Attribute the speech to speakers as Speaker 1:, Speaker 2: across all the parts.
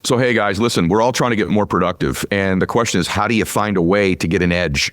Speaker 1: So, hey guys, listen, we're all trying to get more productive. And the question is, how do you find a way to get an edge?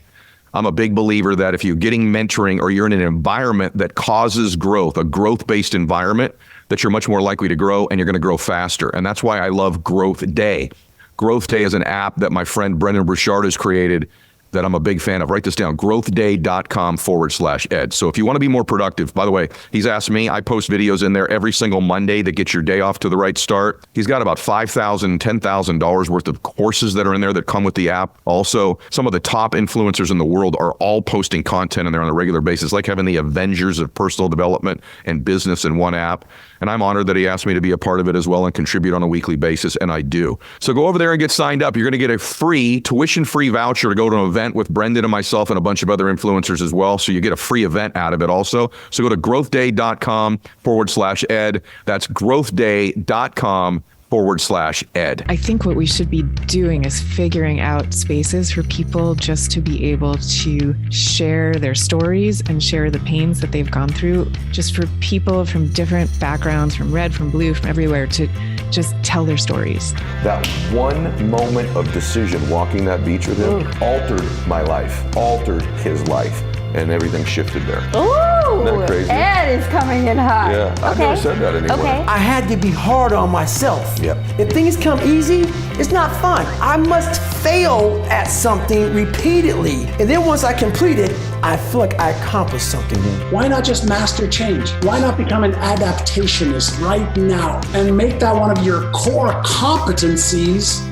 Speaker 1: I'm a big believer that if you're getting mentoring or you're in an environment that causes growth, a growth-based environment, that you're much more likely to grow and you're going to grow faster. And that's why I love Growth Day. Growth Day is an app that my friend Brendan Burchard has created that I'm a big fan of. Write this down, growthday.com/ed. So if you want to be more productive, by the way, he's asked me, I post videos in there every single Monday that get your day off to the right start. He's got about $5,000, $10,000 worth of courses that are in there that come with the app. Also, some of the top influencers in the world are all posting content in there on a regular basis, like having the Avengers of personal development and business in one app. And I'm honored that he asked me to be a part of it as well and contribute on a weekly basis, and I do. So go over there and get signed up. You're going to get a free, tuition-free voucher to go to an event with Brendan and myself and a bunch of other influencers as well. So you get a free event out of it also. So go to growthday.com/ed. That's growthday.com/ed.
Speaker 2: I think what we should be doing is figuring out spaces for people just to be able to share their stories and share the pains that they've gone through, just for people from different backgrounds, from red, from blue, from everywhere, to just tell their stories.
Speaker 3: That one moment of decision, walking that beach with him, altered my life, altered his life, and everything shifted there.
Speaker 4: Ooh,
Speaker 3: isn't that crazy?
Speaker 4: Ed is coming in hot.
Speaker 3: Yeah, I've never said that anymore.
Speaker 4: Okay.
Speaker 5: I had to be hard on myself.
Speaker 3: Yep.
Speaker 5: If things come easy, it's not fun. I must fail at something repeatedly. And then once I complete it, I feel like I accomplished something.
Speaker 6: Why not just master change? Why not become an adaptationist right now and make that one of your core competencies,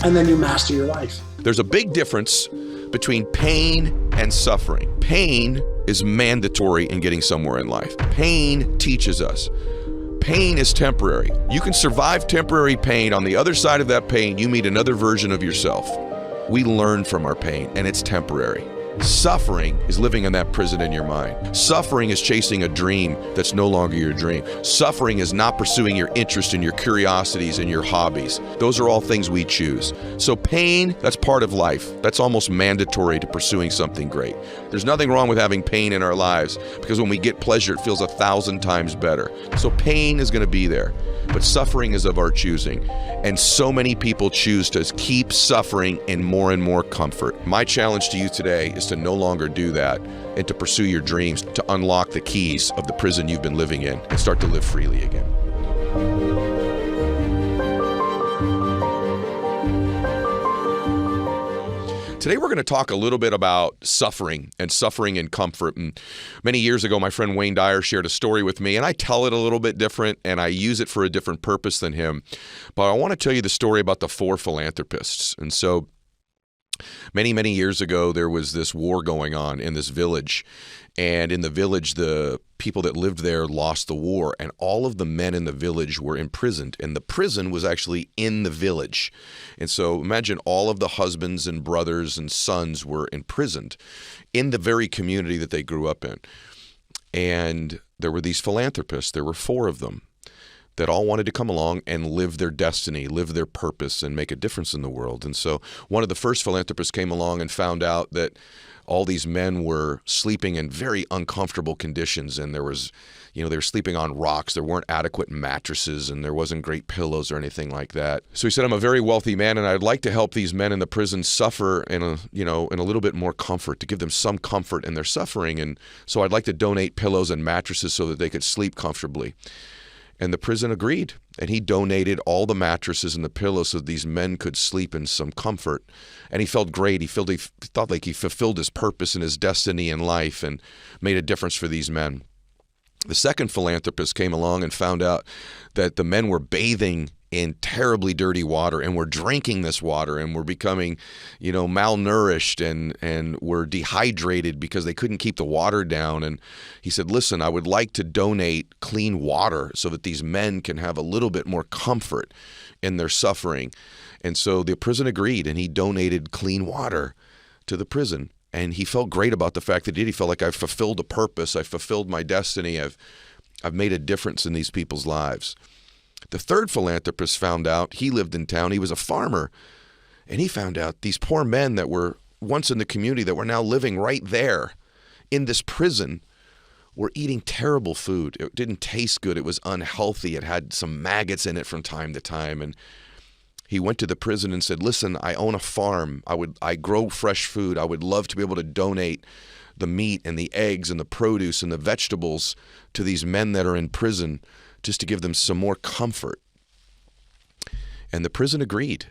Speaker 6: and then you master your life?
Speaker 7: There's a big difference between pain and suffering. Pain is mandatory in getting somewhere in life. Pain teaches us. Pain is temporary. You can survive temporary pain. On the other side of that pain, you meet another version of yourself. We learn from our pain, and it's temporary. Suffering is living in that prison in your mind. Suffering is chasing a dream that's no longer your dream. Suffering is not pursuing your interest and your curiosities and your hobbies. Those are all things we choose. So pain, that's part of life. That's almost mandatory to pursuing something great. There's nothing wrong with having pain in our lives, because when we get pleasure, it feels 1,000 times better. So pain is going to be there, but suffering is of our choosing. And so many people choose to keep suffering in more and more comfort. My challenge to you today is to no longer do that and to pursue your dreams, to unlock the keys of the prison you've been living in and start to live freely again. Today we're going to talk a little bit about suffering and comfort. And many years ago, my friend Wayne Dyer shared a story with me, and I tell it a little bit different, and I use it for a different purpose than him. But I want to tell you the story about the 4 philanthropists. And so many, many years ago, there was this war going on in this village. And in the village, the people that lived there lost the war, and all of the men in the village were imprisoned. And the prison was actually in the village. And so imagine all of the husbands and brothers and sons were imprisoned in the very community that they grew up in. And there were these philanthropists. There were 4 of them that all wanted to come along and live their destiny, live their purpose, and make a difference in the world. And so one of the first philanthropists came along and found out that all these men were sleeping in very uncomfortable conditions, and there was, they were sleeping on rocks. There weren't adequate mattresses, and there wasn't great pillows or anything like that. So he said, I'm a very wealthy man, and I'd like to help these men in the prison suffer in a little bit more comfort, to give them some comfort in their suffering. And so I'd like to donate pillows and mattresses so that they could sleep comfortably. And the prison agreed, and he donated all the mattresses and the pillows so that these men could sleep in some comfort. And he felt great. He thought like he fulfilled his purpose and his destiny in life and made a difference for these men. The second philanthropist came along and found out that the men were bathing in terribly dirty water and were drinking this water and were becoming, malnourished and were dehydrated because they couldn't keep the water down. And he said, listen, I would like to donate clean water so that these men can have a little bit more comfort in their suffering. And so the prison agreed, and he donated clean water to the prison. And he felt great about the fact that he felt like I've fulfilled a purpose. I've fulfilled my destiny. I've made a difference in these people's lives. The third philanthropist found out, he lived in town, he was a farmer, and he found out these poor men that were once in the community that were now living right there in this prison were eating terrible food. It didn't taste good. It was unhealthy. It had some maggots in it from time to time. And He went to the prison and said, listen, I own a farm. I grow fresh food. I would love to be able to donate the meat and the eggs and the produce and the vegetables to these men that are in prison just to give them some more comfort. And the prison agreed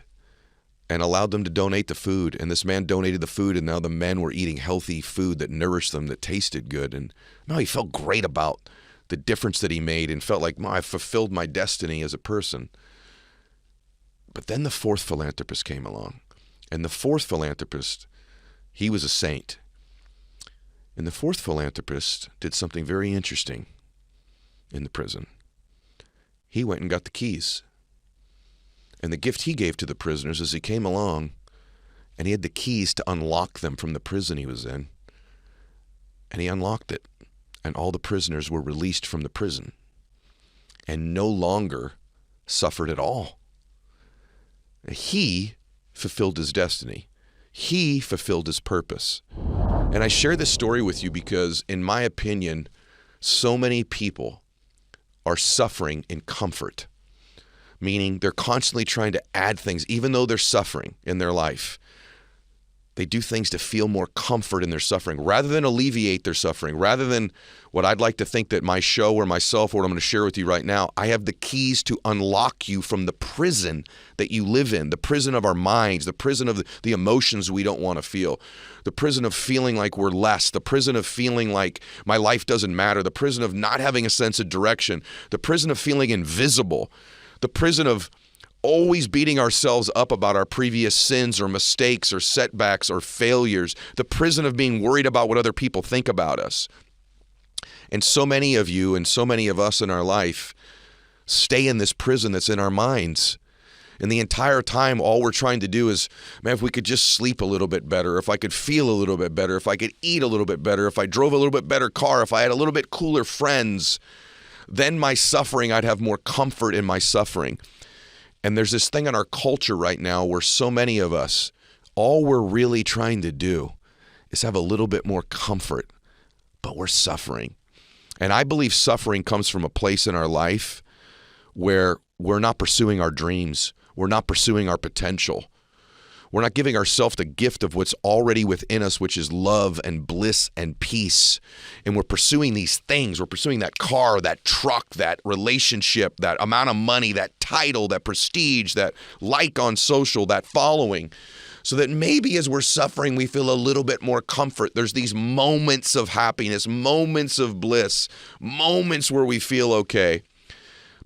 Speaker 7: and allowed them to donate the food. And this man donated the food, and now the men were eating healthy food that nourished them, that tasted good. And now he felt great about the difference that he made and felt like, I fulfilled my destiny as a person. But then the fourth philanthropist came along. And the fourth philanthropist, he was a saint. And the fourth philanthropist did something very interesting in the prison. He went and got the keys. And the gift he gave to the prisoners is he came along and he had the keys to unlock them from the prison he was in. And he unlocked it. And all the prisoners were released from the prison and no longer suffered at all. He fulfilled his destiny. He fulfilled his purpose. And I share this story with you because, in my opinion, so many people are suffering in comfort, meaning they're constantly trying to add things, even though they're suffering in their life. They do things to feel more comfort in their suffering rather than alleviate their suffering, rather than what I'd like to think that my show or myself, or what I'm going to share with you right now, I have the keys to unlock you from the prison that you live in, the prison of our minds, the prison of the emotions we don't want to feel, the prison of feeling like we're less, the prison of feeling like my life doesn't matter, the prison of not having a sense of direction, the prison of feeling invisible, the prison of always beating ourselves up about our previous sins or mistakes or setbacks or failures, the prison of being worried about what other people think about us. And so many of you and so many of us in our life stay in this prison that's in our minds. And the entire time, all we're trying to do is, man, if we could just sleep a little bit better, if I could feel a little bit better, if I could eat a little bit better, if I drove a little bit better car, if I had a little bit cooler friends, then my suffering, I'd have more comfort in my suffering. And there's this thing in our culture right now where so many of us, all we're really trying to do is have a little bit more comfort, but we're suffering. And I believe suffering comes from a place in our life where we're not pursuing our dreams. We're not pursuing our potential. We're not giving ourselves the gift of what's already within us, which is love and bliss and peace. And we're pursuing these things. We're pursuing that car, that truck, that relationship, that amount of money, that title, that prestige, that like on social, that following. So that maybe as we're suffering, we feel a little bit more comfort. There's these moments of happiness, moments of bliss, moments where we feel okay.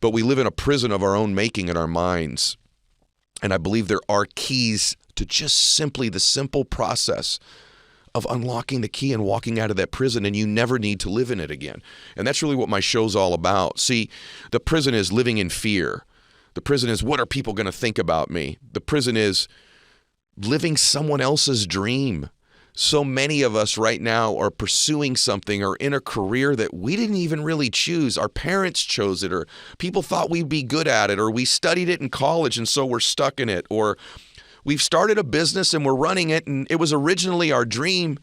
Speaker 7: But we live in a prison of our own making in our minds. And I believe there are keys to just simply the simple process of unlocking the key and walking out of that prison, and you never need to live in it again. And that's really what my show's all about. See, the prison is living in fear. The prison is, what are people going to think about me? The prison is living someone else's dream. So many of us right now are pursuing something or in a career that we didn't even really choose. Our parents chose it, or people thought we'd be good at it, or we studied it in college and so we're stuck in it, or we've started a business and we're running it and it was originally our dream,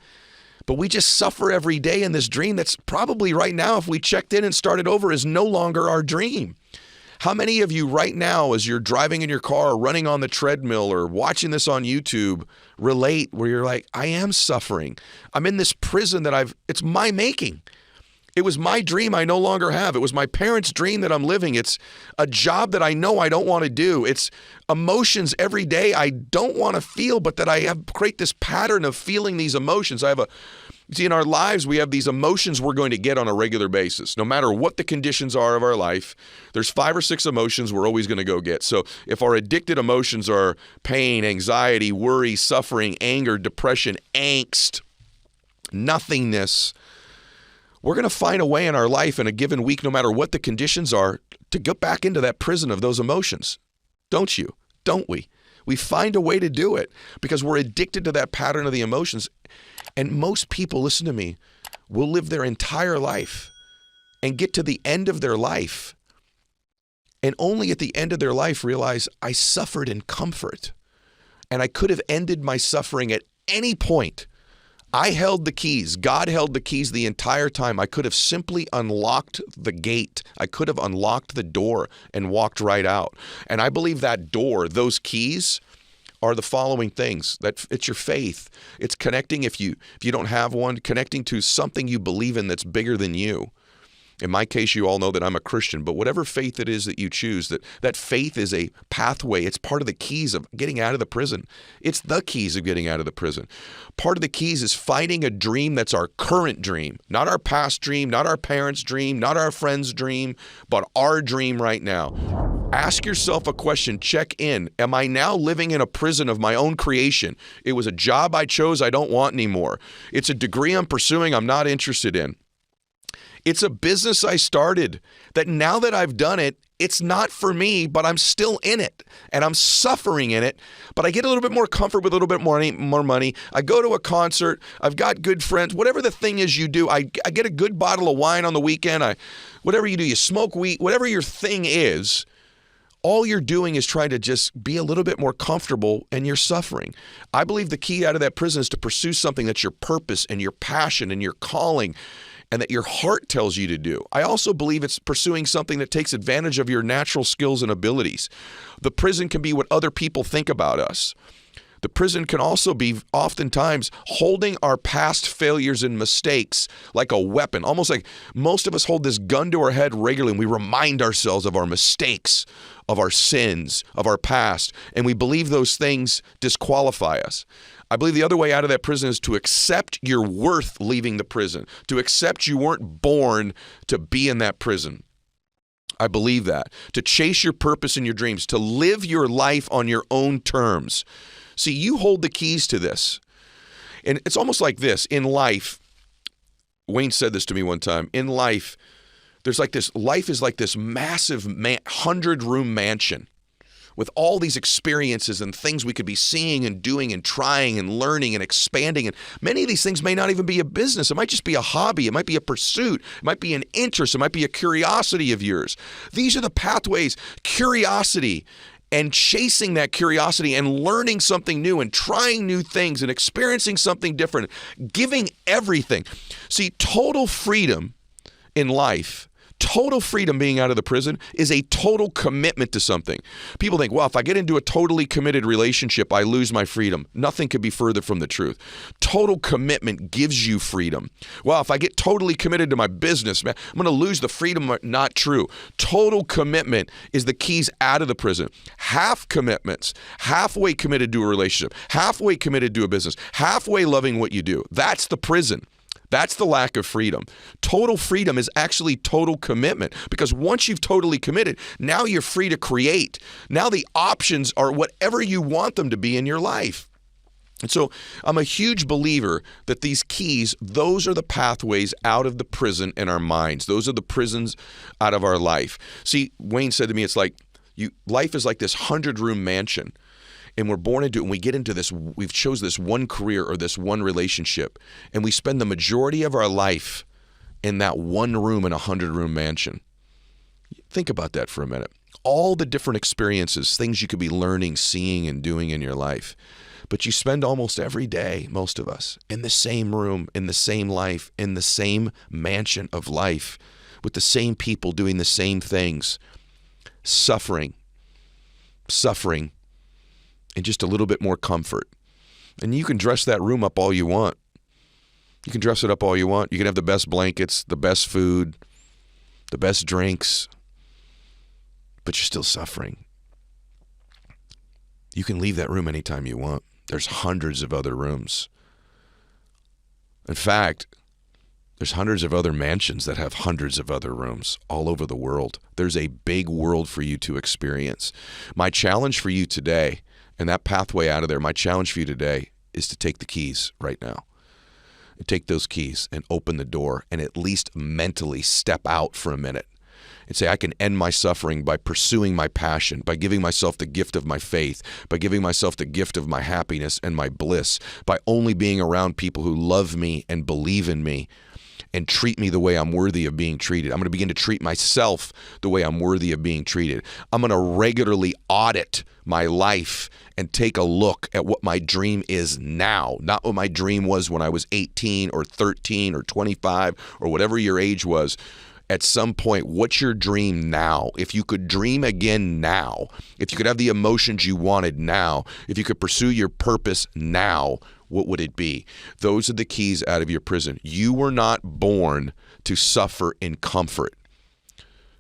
Speaker 7: but we just suffer every day in this dream that's probably right now, if we checked in and started over, is no longer our dream. How many of you right now, as you're driving in your car or running on the treadmill or watching this on YouTube, relate where you're like, I am suffering. I'm in this prison that it's my making. It was my dream I no longer have. It was my parents' dream that I'm living. It's a job that I know I don't want to do. It's emotions every day I don't want to feel, but that I create this pattern of feeling these emotions. See, in our lives, we have these emotions we're going to get on a regular basis. No matter what the conditions are of our life, there's 5 or 6 emotions we're always going to go get. So if our addicted emotions are pain, anxiety, worry, suffering, anger, depression, angst, nothingness, we're going to find a way in our life in a given week, no matter what the conditions are, to get back into that prison of those emotions. Don't you? Don't we? We find a way to do it because we're addicted to that pattern of the emotions. And most people, listen to me, will live their entire life and get to the end of their life and only at the end of their life realize, I suffered in comfort and I could have ended my suffering at any point. I held the keys. God held the keys the entire time. I could have simply unlocked the gate. I could have unlocked the door and walked right out. And I believe that door, those keys, are the following things. That it's your faith. It's connecting, if you don't have one, connecting to something you believe in that's bigger than you. In my case, you all know that I'm a Christian, but whatever faith it is that you choose, that faith is a pathway. It's part of the keys of getting out of the prison. It's the keys of getting out of the prison. Part of the keys is finding a dream that's our current dream, not our past dream, not our parents' dream, not our friend's dream, but our dream right now. Ask yourself a question, check in. Am I now living in a prison of my own creation? It was a job I chose I don't want anymore. It's a degree I'm pursuing I'm not interested in. It's a business I started that now that I've done it, it's not for me, but I'm still in it and I'm suffering in it, but I get a little bit more comfort with a little bit more money. I go to a concert. I've got good friends. Whatever the thing is you do, I get a good bottle of wine on the weekend. Whatever you do, you smoke weed, whatever your thing is, all you're doing is trying to just be a little bit more comfortable and you're suffering. I believe the key out of that prison is to pursue something that's your purpose and your passion and your calling and that your heart tells you to do. I also believe it's pursuing something that takes advantage of your natural skills and abilities. The prison can be what other people think about us. The prison can also be oftentimes holding our past failures and mistakes like a weapon, almost like most of us hold this gun to our head regularly and we remind ourselves of our mistakes, of our sins, of our past, and we believe those things disqualify us. I believe the other way out of that prison is to accept your worth leaving the prison, to accept you weren't born to be in that prison. I believe that. To chase your purpose and your dreams, to live your life on your own terms. See, you hold the keys to this. And it's almost like this. In life, Wayne said this to me one time. In life, life is like this massive 100-room mansion with all these experiences and things we could be seeing and doing and trying and learning and expanding. And many of these things may not even be a business. It might just be a hobby. It might be a pursuit. It might be an interest. It might be a curiosity of yours. These are the pathways, curiosity and chasing that curiosity and learning something new and trying new things and experiencing something different, giving everything. See, total freedom in life, total freedom being out of the prison is a total commitment to something. People think, well, if I get into a totally committed relationship, I lose my freedom. Nothing could be further from the truth. Total commitment gives you freedom. Well, if I get totally committed to my business, man, I'm going to lose the freedom. Not true. Total commitment is the keys out of the prison. Half commitments, halfway committed to a relationship, halfway committed to a business, halfway loving what you do. That's the prison. That's the lack of freedom. Total freedom is actually total commitment, because once you've totally committed, now you're free to create. Now the options are whatever you want them to be in your life. And so I'm a huge believer that these keys, those are the pathways out of the prison in our minds. Those are the prisons out of our life. See, Wayne said to me, it's like life is like this 100-room mansion. And we're born into it, and we get into this, we've chose this one career or this one relationship, and we spend the majority of our life in that one room in a 100-room mansion. Think about that for a minute. All the different experiences, things you could be learning, seeing, and doing in your life. But you spend almost every day, most of us, in the same room, in the same life, in the same mansion of life, with the same people doing the same things, suffering, and just a little bit more comfort. And you can dress that room up all you want. You can dress it up all you want. You can have the best blankets, the best food, the best drinks, but you're still suffering. You can leave that room anytime you want. There's hundreds of other rooms. In fact, there's hundreds of other mansions that have hundreds of other rooms all over the world. There's a big world for you to experience. My challenge for you today, and that pathway out of there, my challenge for you today is to take the keys right now. And take those keys and open the door and at least mentally step out for a minute and say, I can end my suffering by pursuing my passion, by giving myself the gift of my faith, by giving myself the gift of my happiness and my bliss, by only being around people who love me and believe in me. and treat me the way I'm worthy of being treated. I'm going to begin to treat myself the way I'm worthy of being treated. I'm going to regularly audit my life and take a look at what my dream is now, not what my dream was when I was 18 or 13 or 25 or whatever your age was. At some point, what's your dream now? If you could dream again now, if you could have the emotions you wanted now, if you could pursue your purpose now, what would it be? Those are the keys out of your prison. You were not born to suffer in comfort.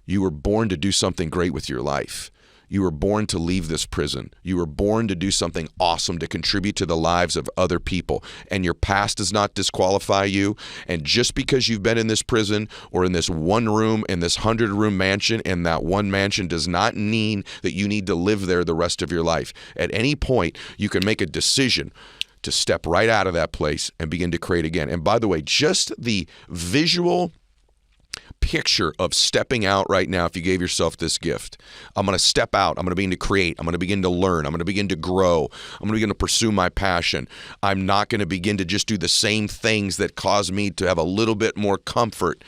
Speaker 7: You were born to do something great with your life. You were born to leave this prison. You were born to do something awesome to contribute to the lives of other people. And your past does not disqualify you. And just because you've been in this prison or in this one room, in this 100-room mansion, in that one mansion does not mean that you need to live there the rest of your life. At any point, you can make a decision to step right out of that place and begin to create again. And by the way, just the visual picture of stepping out right now, if you gave yourself this gift, I'm going to step out. I'm going to begin to create. I'm going to begin to learn. I'm going to begin to grow. I'm going to begin to pursue my passion. I'm not going to begin to just do the same things that cause me to have a little bit more comfort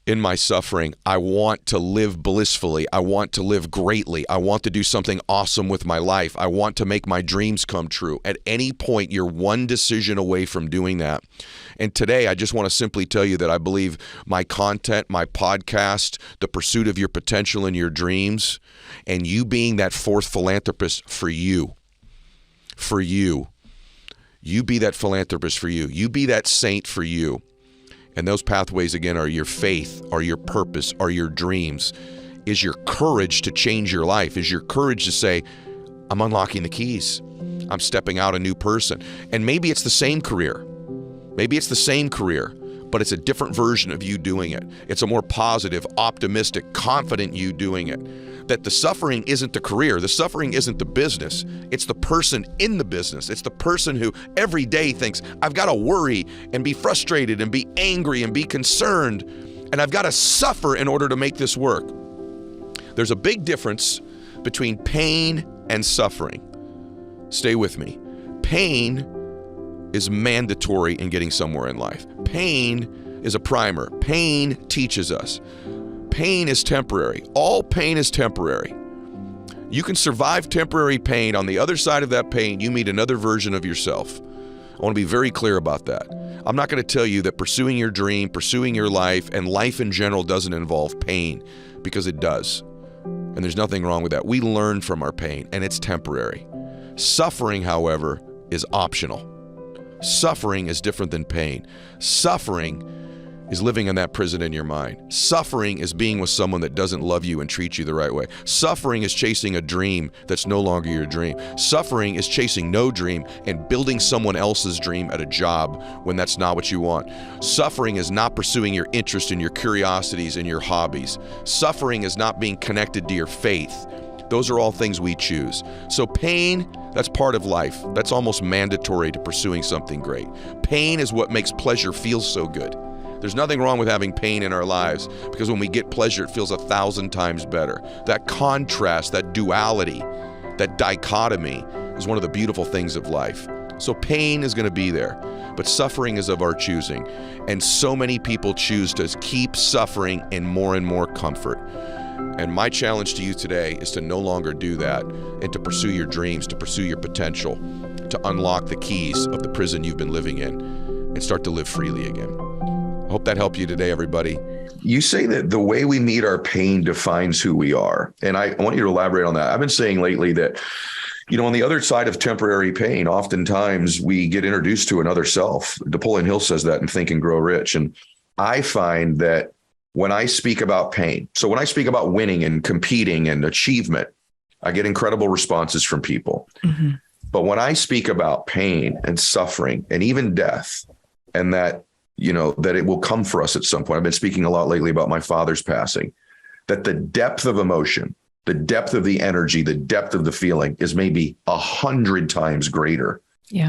Speaker 7: in my suffering. I want to live blissfully. I want to live greatly. I want to do something awesome with my life. I want to make my dreams come true. At any point, you're one decision away from doing that. And today, I just want to simply tell you that I believe my content, my podcast, the pursuit of your potential and your dreams, and you being that fourth philanthropist for you. You be that philanthropist for you. You be that saint for you. And those pathways, again, are your faith, are your purpose, are your dreams, is your courage to change your life, is your courage to say, I'm unlocking the keys. I'm stepping out a new person. And maybe it's the same career. Maybe it's the same career, but it's a different version of you doing it. It's a more positive, optimistic, confident you doing it. That the suffering isn't the career. The suffering isn't the business. It's the person in the business. It's the person who every day thinks, I've got to worry and be frustrated and be angry and be concerned, and I've got to suffer in order to make this work. There's a big difference between pain and suffering. Stay with me. Pain is mandatory in getting somewhere in life. Pain is a primer. Pain teaches us. Pain is temporary. All pain is temporary. You can survive temporary pain. On the other side of that pain, you meet another version of yourself. I want to be very clear about that. I'm not going to tell you that pursuing your dream, pursuing your life, and life in general doesn't involve pain, because it does. And there's nothing wrong with that. We learn from our pain, and it's temporary. Suffering, however, is optional. Suffering is different than pain. Suffering is living in that prison in your mind. Suffering is being with someone that doesn't love you and treat you the right way. Suffering is chasing a dream that's no longer your dream. Suffering is chasing no dream and building someone else's dream at a job when that's not what you want. Suffering is not pursuing your interest and your curiosities and your hobbies. Suffering is not being connected to your faith. Those are all things we choose. So pain, that's part of life. That's almost mandatory to pursuing something great. Pain is what makes pleasure feel so good. There's nothing wrong with having pain in our lives, because when we get pleasure, it feels 1,000 times better. That contrast, that duality, that dichotomy is one of the beautiful things of life. So pain is going to be there, but suffering is of our choosing. And so many people choose to keep suffering in more and more comfort. And my challenge to you today is to no longer do that and to pursue your dreams, to pursue your potential, to unlock the keys of the prison you've been living in and start to live freely again. I hope that helped you today, everybody.
Speaker 1: You say that the way we meet our pain defines who we are. And I want you to elaborate on that. I've been saying lately that, on the other side of temporary pain, oftentimes we get introduced to another self. Napoleon Hill says that in Think and Grow Rich. And I find that when I speak about pain, so when I speak about winning and competing and achievement, I get incredible responses from people. Mm-hmm. But when I speak about pain and suffering and even death, and that that it will come for us at some point. I've been speaking a lot lately about my father's passing, that the depth of emotion, the depth of the energy, the depth of the feeling is maybe 100 times greater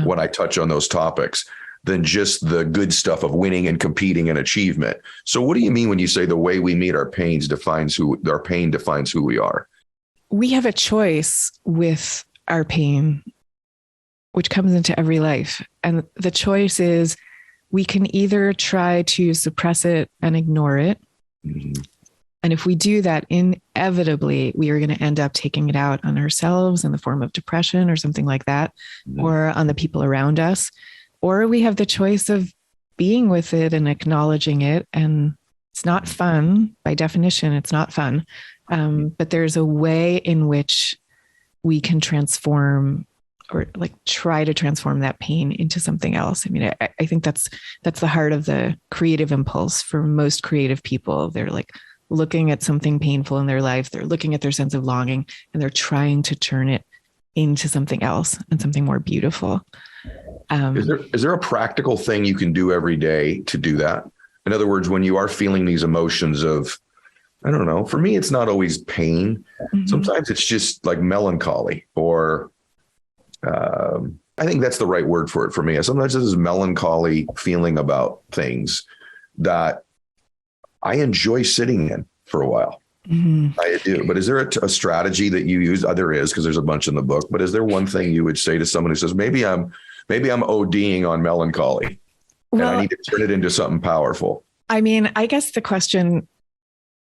Speaker 1: when I touch on those topics than just the good stuff of winning and competing and achievement. So what do you mean when you say the way we meet our pain defines who we are?
Speaker 2: We have a choice with our pain, which comes into every life. And the choice is, we can either try to suppress it and ignore it. And if we do that, inevitably, we are going to end up taking it out on ourselves in the form of depression or something like that, or on the people around us. Or we have the choice of being with it and acknowledging it. And it's not fun. By definition, it's not fun. But there's a way in which we can transform, or like try to transform that pain into something else. I mean, I think that's the heart of the creative impulse for most creative people. They're like looking at something painful in their life. They're looking at their sense of longing, and they're trying to turn it into something else and something more beautiful.
Speaker 1: Is there a practical thing you can do every day to do that? In other words, when you are feeling these emotions of, I don't know, for me, it's not always pain. Sometimes it's just like melancholy, or I think that's the right word for it for me. Sometimes there's this melancholy feeling about things that I enjoy sitting in for a while. I do. But is there a strategy that you use? There is, because there's a bunch in the book. But is there one thing you would say to someone who says, maybe I'm ODing on melancholy, and I need to turn it into something powerful?
Speaker 2: I mean, I guess the question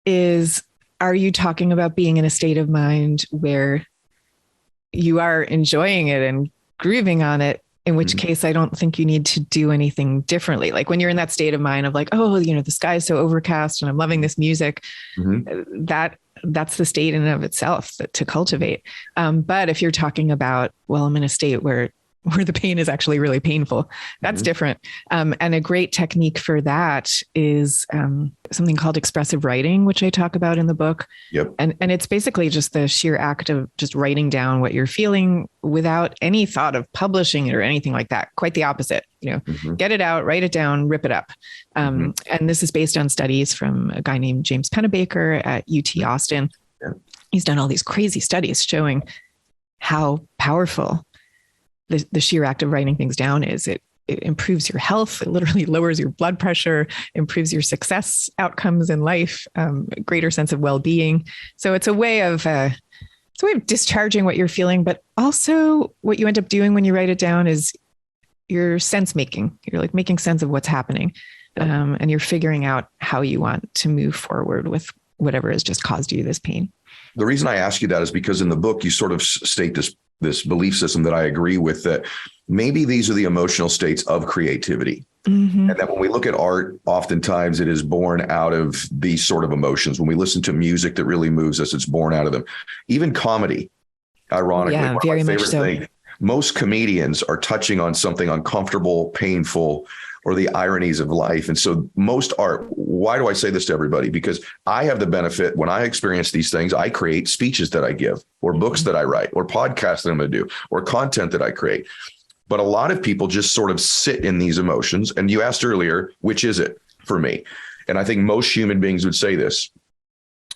Speaker 2: is, are you talking about being in a state of mind where you are enjoying it and grooving on it? In which case, I don't think you need to do anything differently. Like when you're in that state of mind of like, oh, you know, the sky is so overcast and I'm loving this music, that's the state in and of itself to cultivate. But if you're talking about, well, I'm in a state where the pain is actually really painful, that's different. And a great technique for that is something called expressive writing, which I talk about in the book. And it's basically just the sheer act of just writing down what you're feeling without any thought of publishing it or anything like that. Quite the opposite, you know, get it out, write it down, rip it up. And this is based on studies from a guy named James Pennebaker at UT Austin. He's done all these crazy studies showing how powerful the sheer act of writing things down is. It improves your health. It literally lowers your blood pressure, improves your success outcomes in life, greater sense of well-being. So it's a way of discharging what you're feeling, but also what you end up doing when you write it down is you're sense making. You're like making sense of what's happening, and you're figuring out how you want to move forward with whatever has just caused you this pain.
Speaker 1: The reason I ask you that is because in the book, you sort of state this belief system that I agree with, that maybe these are the emotional states of creativity. And that when we look at art, oftentimes it is born out of these sort of emotions. When we listen to music that really moves us, it's born out of them. Even comedy, ironically, one of my favorite things. Most comedians are touching on something uncomfortable, painful, or the ironies of life. And so most art, why do I say this to everybody? Because I have the benefit, when I experience these things, I create speeches that I give, or books that I write, or podcasts that I'm going to do, or content that I create. But a lot of people just sort of sit in these emotions. And you asked earlier, which is it for me? And I think most human beings would say this: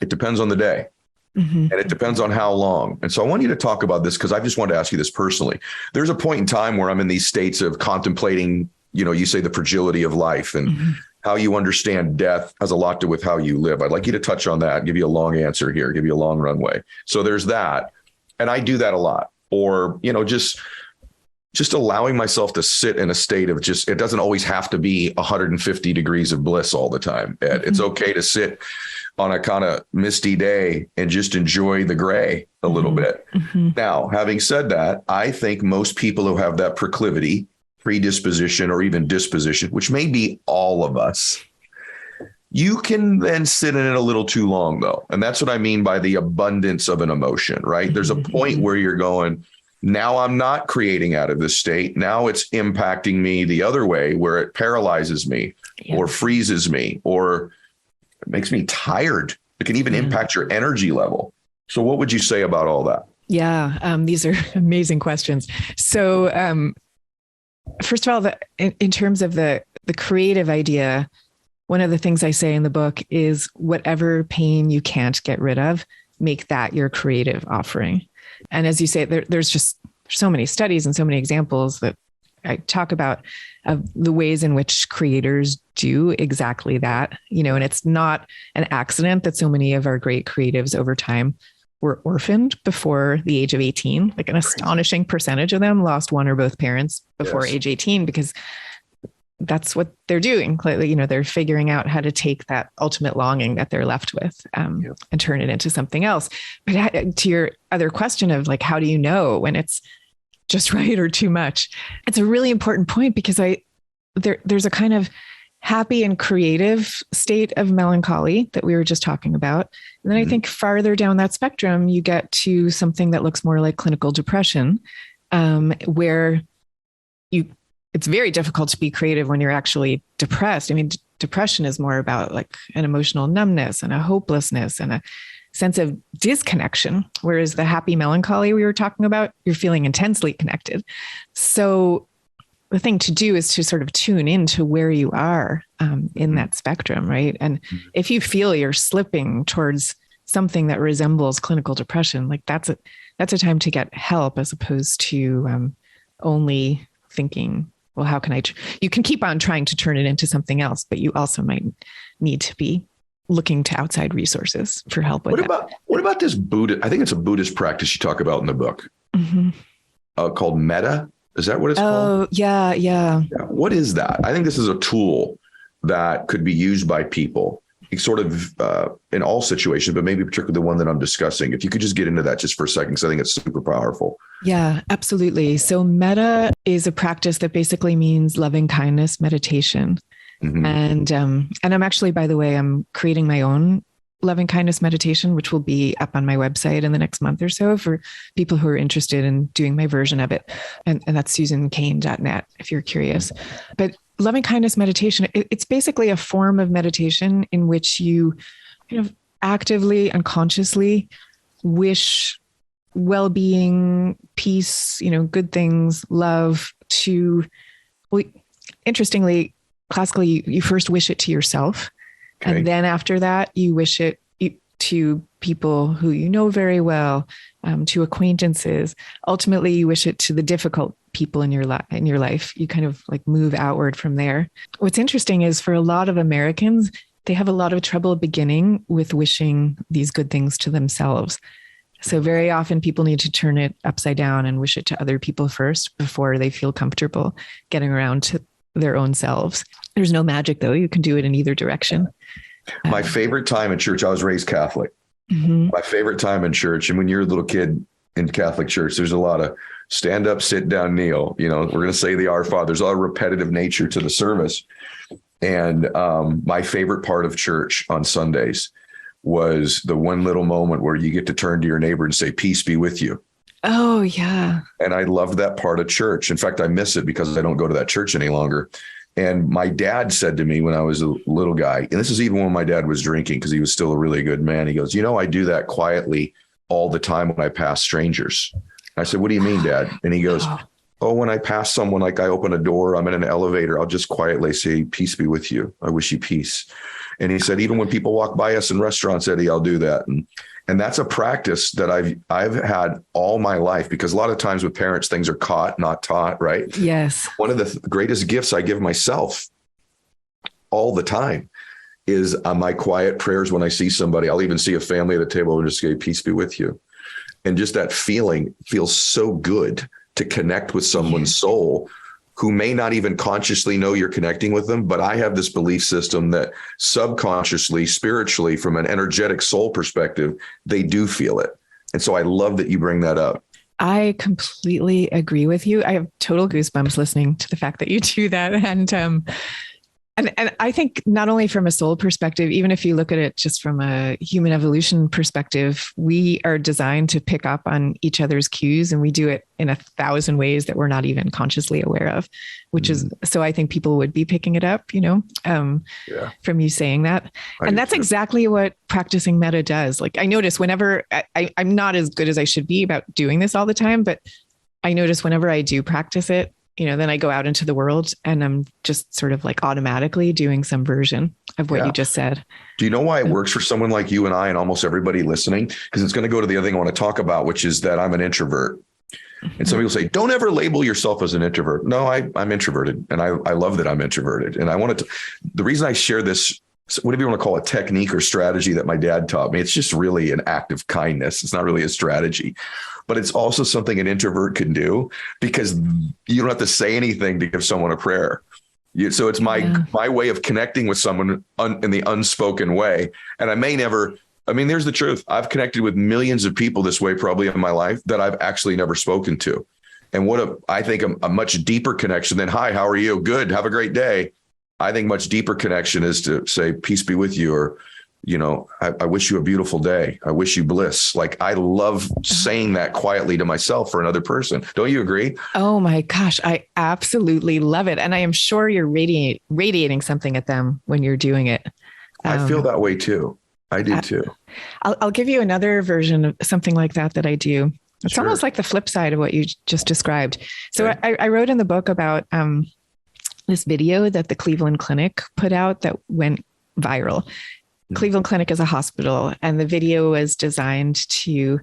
Speaker 1: it depends on the day. And it depends on how long. And so I want you to talk about this, because I just wanted to ask you this personally. There's a point in time where I'm in these states of contemplating, you know, you say the fragility of life, and how you understand death has a lot to do with how you live. I'd like you to touch on that, give you a long answer here, give you a long runway. So there's that. And I do that a lot. Or, you know, just allowing myself to sit in a state of just, it doesn't always have to be 150 degrees of bliss all the time. It's okay to sit on a kind of misty day and just enjoy the gray a little bit. Now, having said that, I think most people who have that proclivity, predisposition, or even disposition, which may be all of us, you can then sit in it a little too long, though. And that's what I mean by the abundance of an emotion, right? There's a point where you're going, now I'm not creating out of this state. Now it's impacting me the other way, where it paralyzes me or freezes me, or it makes me tired. It can even impact your energy level. So what would you say about all that?
Speaker 2: Yeah, these are amazing questions. So first of all, in terms of the creative idea, one of the things I say in the book is whatever pain you can't get rid of, make that your creative offering. And as you say, there's just so many studies and so many examples that I talk about of the ways in which creators do exactly that, you know, and it's not an accident that so many of our great creatives over time were orphaned before the age of 18. Like an astonishing percentage of them lost one or both parents before age 18, because that's what they're doing. Clearly, you know, they're figuring out how to take that ultimate longing that they're left with and turn it into something else. But to your other question of like, how do you know when it's just right or too much? It's a really important point because there's a kind of happy and creative state of melancholy that we were just talking about. And then I think farther down that spectrum, you get to something that looks more like clinical depression, where it's very difficult to be creative when you're actually depressed. I mean, depression is more about like an emotional numbness and a hopelessness and a sense of disconnection, whereas the happy melancholy we were talking about, you're feeling intensely connected. So the thing to do is to sort of tune into where you are in that spectrum, right? And if you feel you're slipping towards something that resembles clinical depression, like that's a time to get help as opposed to only thinking, well, how can you can keep on trying to turn it into something else, but you also might need to be looking to outside resources for help with
Speaker 1: What about this Buddha? I think it's a Buddhist practice you talk about in the book called metta. Is that what it's called?
Speaker 2: Oh, yeah.
Speaker 1: What is that? I think this is a tool that could be used by people sort of in all situations, but maybe particularly the one that I'm discussing. If you could just get into that just for a second, because I think it's super powerful.
Speaker 2: Yeah, absolutely. So metta is a practice that basically means loving kindness meditation. And I'm actually, by the way, I'm creating my own loving kindness meditation, which will be up on my website in the next month or so for people who are interested in doing my version of it. And that's susancain.net if you're curious. But loving kindness meditation, it's basically a form of meditation in which you kind of actively and consciously wish well-being, peace, you know, good things, love to, well, interestingly, classically, you first wish it to yourself. Okay. And then after that, you wish it to people who you know very well, to acquaintances. Ultimately, you wish it to the difficult people in your life. You kind of like move outward from there. What's interesting is for a lot of Americans, they have a lot of trouble beginning with wishing these good things to themselves. So very often people need to turn it upside down and wish it to other people first before they feel comfortable getting around to their own selves. There's no magic though. You can do it in either direction.
Speaker 1: My favorite time in church, I was raised Catholic. My favorite time in church. And when you're a little kid in Catholic church, there's a lot of stand up, sit down, kneel. You know, we're going to say the Our Father. There's a lot of repetitive nature to the service. And my favorite part of church on Sundays was the one little moment where you get to turn to your neighbor and say, peace be with you.
Speaker 2: Oh, yeah.
Speaker 1: And I loved that part of church. In fact, I miss it because I don't go to that church any longer. And my dad said to me when I was a little guy, and this is even when my dad was drinking because he was still a really good man. He goes, you know, I do that quietly all the time when I pass strangers. I said, what do you mean, Dad? And he goes, oh, when I pass someone, like I open a door, I'm in an elevator, I'll just quietly say, peace be with you. I wish you peace. And he said, even when people walk by us in restaurants, Eddie, I'll do that. And that's a practice that I've had all my life, because a lot of times with parents, things are caught, not taught, right?
Speaker 2: Yes.
Speaker 1: One of the greatest gifts I give myself all the time is my quiet prayers when I see somebody. I'll even see a family at a table and just say, peace be with you. And just that feeling feels so good to connect with someone's soul who may not even consciously know you're connecting with them. But I have this belief system that subconsciously, spiritually, from an energetic soul perspective, they do feel it. And so I love that you bring that up.
Speaker 2: I completely agree with you. I have total goosebumps listening to the fact that you do that. And I think not only from a soul perspective, even if you look at it just from a human evolution perspective, we are designed to pick up on each other's cues, and we do it in 1,000 ways that we're not even consciously aware of, which is, so I think people would be picking it up, from you saying that. And that's exactly what practicing metta does. Like I notice whenever I'm not as good as I should be about doing this all the time, but I notice whenever I do practice it, then I go out into the world and I'm just sort of like automatically doing some version of what you just said.
Speaker 1: Do you know why it works for someone like you and I and almost everybody listening? Because it's going to go to the other thing I want to talk about, which is that I'm an introvert. And some people say, don't ever label yourself as an introvert. No, I'm introverted. And I love that I'm introverted. And I wanted to, the reason I share this, whatever you want to call it, technique or strategy that my dad taught me, it's just really an act of kindness. It's not really a strategy. But it's also something an introvert can do, because you don't have to say anything to give someone a prayer. So it's my way of connecting with someone in the unspoken way. And I may never, there's the truth. I've connected with millions of people this way probably in my life that I've actually never spoken to. And I think a much deeper connection than, hi, how are you? Good. Have a great day. I think much deeper connection is to say, peace be with you. Or, I wish you a beautiful day. I wish you bliss. Like, I love saying that quietly to myself for another person. Don't you agree?
Speaker 2: Oh my gosh, I absolutely love it. And I am sure you're radiating something at them when you're doing it.
Speaker 1: I feel that way too. I do too.
Speaker 2: I'll give you another version of something like that I do. It's almost like the flip side of what you just described. So okay. I wrote in the book about this video that the Cleveland Clinic put out that went viral. Cleveland Clinic is a hospital, and the video was designed to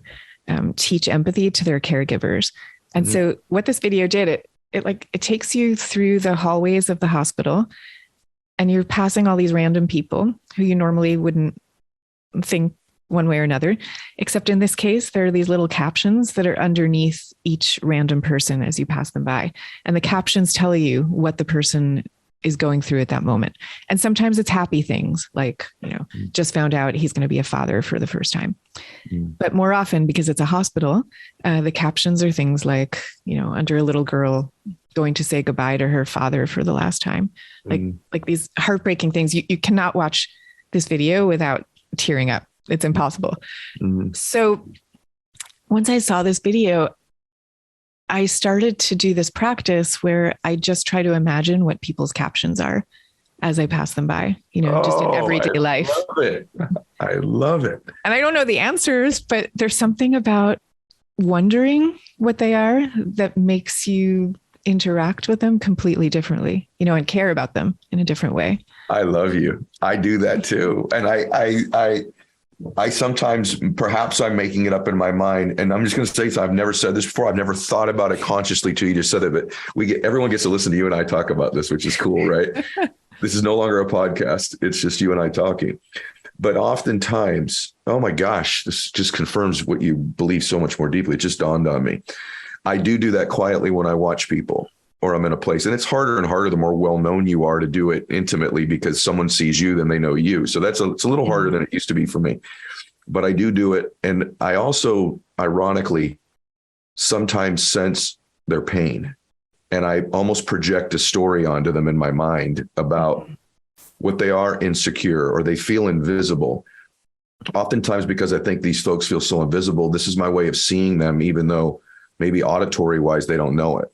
Speaker 2: teach empathy to their caregivers. And so what this video did, it takes you through the hallways of the hospital, and you're passing all these random people who you normally wouldn't think one way or another, except in this case, there are these little captions that are underneath each random person as you pass them by. And the captions tell you what the person is going through at that moment. And sometimes it's happy things like, just found out he's going to be a father for the first time. But more often, because it's a hospital, the captions are things like, under a little girl going to say goodbye to her father for the last time. Like these heartbreaking things. You cannot watch this video without tearing up. It's impossible. So once I saw this video, I started to do this practice where I just try to imagine what people's captions are as I pass them by, just in everyday life.
Speaker 1: I love it.
Speaker 2: And I don't know the answers, but there's something about wondering what they are that makes you interact with them completely differently, and care about them in a different way.
Speaker 1: I love you. I do that too. And I sometimes, perhaps I'm making it up in my mind, and I'm just going to say, so I've never said this before. I've never thought about it consciously till you just said it, but everyone gets to listen to you and I talk about this, which is cool, right? This is no longer a podcast. It's just you and I talking. But oftentimes, oh my gosh, this just confirms what you believe so much more deeply. It just dawned on me. I do that quietly when I watch people or I'm in a place, and it's harder and harder the more well-known you are to do it intimately, because someone sees you, then they know you. So it's a little harder than it used to be for me, but I do it. And I also, ironically, sometimes sense their pain, and I almost project a story onto them in my mind about what they are insecure or they feel invisible. Oftentimes, because I think these folks feel so invisible, this is my way of seeing them, even though maybe auditory wise, they don't know it.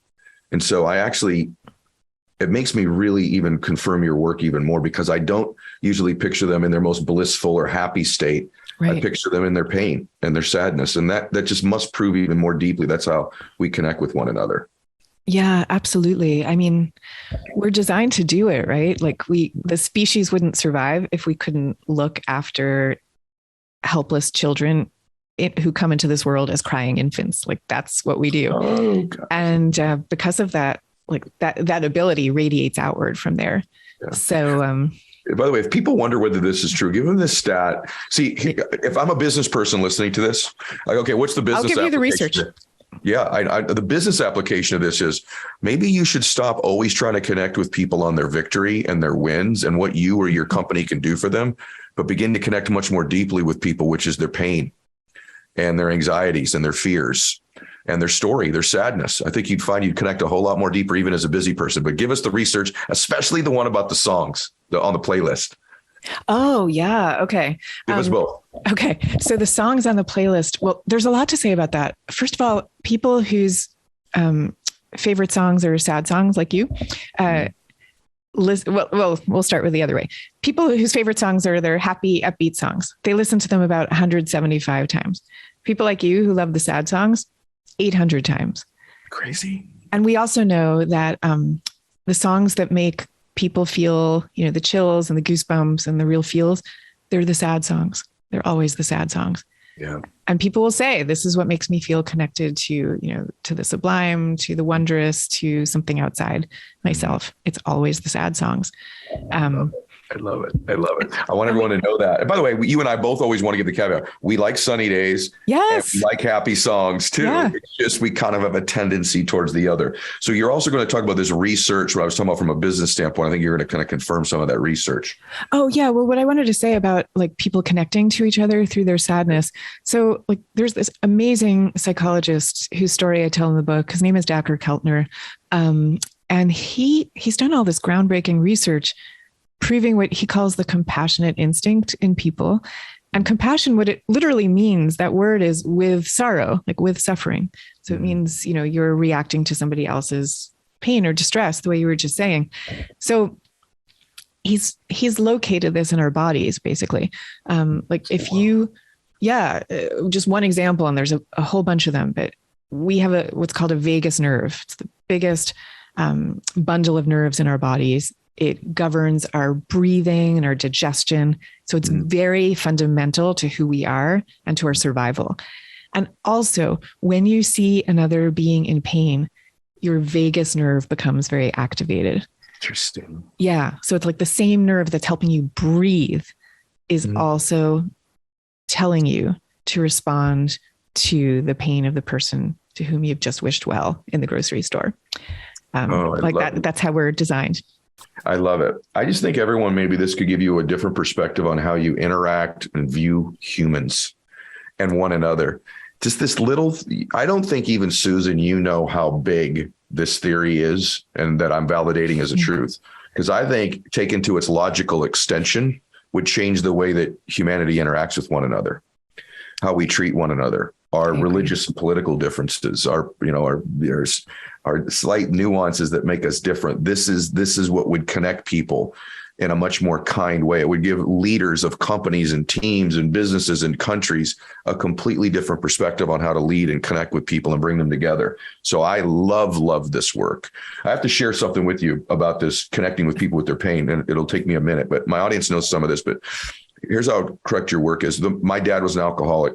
Speaker 1: And so it makes me really even confirm your work even more, because I don't usually picture them in their most blissful or happy state. Right. I picture them in their pain and their sadness. And that just must prove even more deeply. That's how we connect with one another.
Speaker 2: Yeah, absolutely. We're designed to do it, right? Like the species wouldn't survive if we couldn't look after helpless children who come into this world as crying infants. Like, that's what we do.
Speaker 1: Oh, gosh.
Speaker 2: And because of that, like that ability radiates outward from there. Yeah. So,
Speaker 1: by the way, if people wonder whether this is true, give them this stat. See, if I'm a business person listening to this, like, okay, what's the business?
Speaker 2: I'll give you the research.
Speaker 1: Yeah, the business application of this is maybe you should stop always trying to connect with people on their victory and their wins and what you or your company can do for them, but begin to connect much more deeply with people, which is their pain and their anxieties and their fears and their story, their sadness. I think you'd find you'd connect a whole lot more deeper, even as a busy person. But give us the research, especially the one about the songs on the playlist.
Speaker 2: Oh, yeah. Okay.
Speaker 1: Give us both.
Speaker 2: Okay. So the songs on the playlist, well, there's a lot to say about that. First of all, people whose favorite songs are sad songs like you, we'll start with the other way. People whose favorite songs are their happy, upbeat songs, they listen to them about 175 times. People like you who love the sad songs, 800 times.
Speaker 1: Crazy.
Speaker 2: And we also know that the songs that make people feel, the chills and the goosebumps and the real feels, they're the sad songs. They're always the sad songs.
Speaker 1: Yeah. And
Speaker 2: people will say, this is what makes me feel connected to, to the sublime, to the wondrous, to something outside myself. It's always the sad songs.
Speaker 3: I love it. I love it. I want everyone to know that. And by the way, you and I both always want to give the caveat. We like sunny days.
Speaker 2: Yes.
Speaker 3: And we like happy songs too.
Speaker 2: Yeah.
Speaker 3: It's just we kind of have a tendency towards the other. So you're also going to talk about this research, what I was talking about from a business standpoint. I think you're going to kind of confirm some of that research.
Speaker 2: Oh, yeah. Well, what I wanted to say about like people connecting to each other through their sadness. So like there's this amazing psychologist whose story I tell in the book. His name is Dr. Keltner. And he's done all this groundbreaking research proving what he calls the compassionate instinct in people. And compassion, what it literally means, that word is with sorrow, like with suffering. So it means, you're reacting to somebody else's pain or distress, the way you were just saying. So he's located this in our bodies, basically. Like if you, just one example, and there's a whole bunch of them, but we have what's called a vagus nerve. It's the biggest bundle of nerves in our bodies. It governs our breathing and our digestion. So it's very fundamental to who we are and to our survival. And also, when you see another being in pain, your vagus nerve becomes very activated.
Speaker 3: Interesting.
Speaker 2: Yeah. So it's like the same nerve that's helping you breathe is also telling you to respond to the pain of the person to whom you've just wished well in the grocery store. That's how we're designed.
Speaker 3: I love it. I just think everyone, maybe this could give you a different perspective on how you interact and view humans and one another. Just this little, I don't think even Susan, how big this theory is and that I'm validating as a truth. Because I think taken to its logical extension would change the way that humanity interacts with one another, how we treat one another, our religious and political differences, our slight nuances that make us different. This is what would connect people in a much more kind way. It would give leaders of companies and teams and businesses and countries a completely different perspective on how to lead and connect with people and bring them together. So I love this work. I have to share something with you about this connecting with people with their pain, and it'll take me a minute, but my audience knows some of this, but here's how correct your work is. My dad was an alcoholic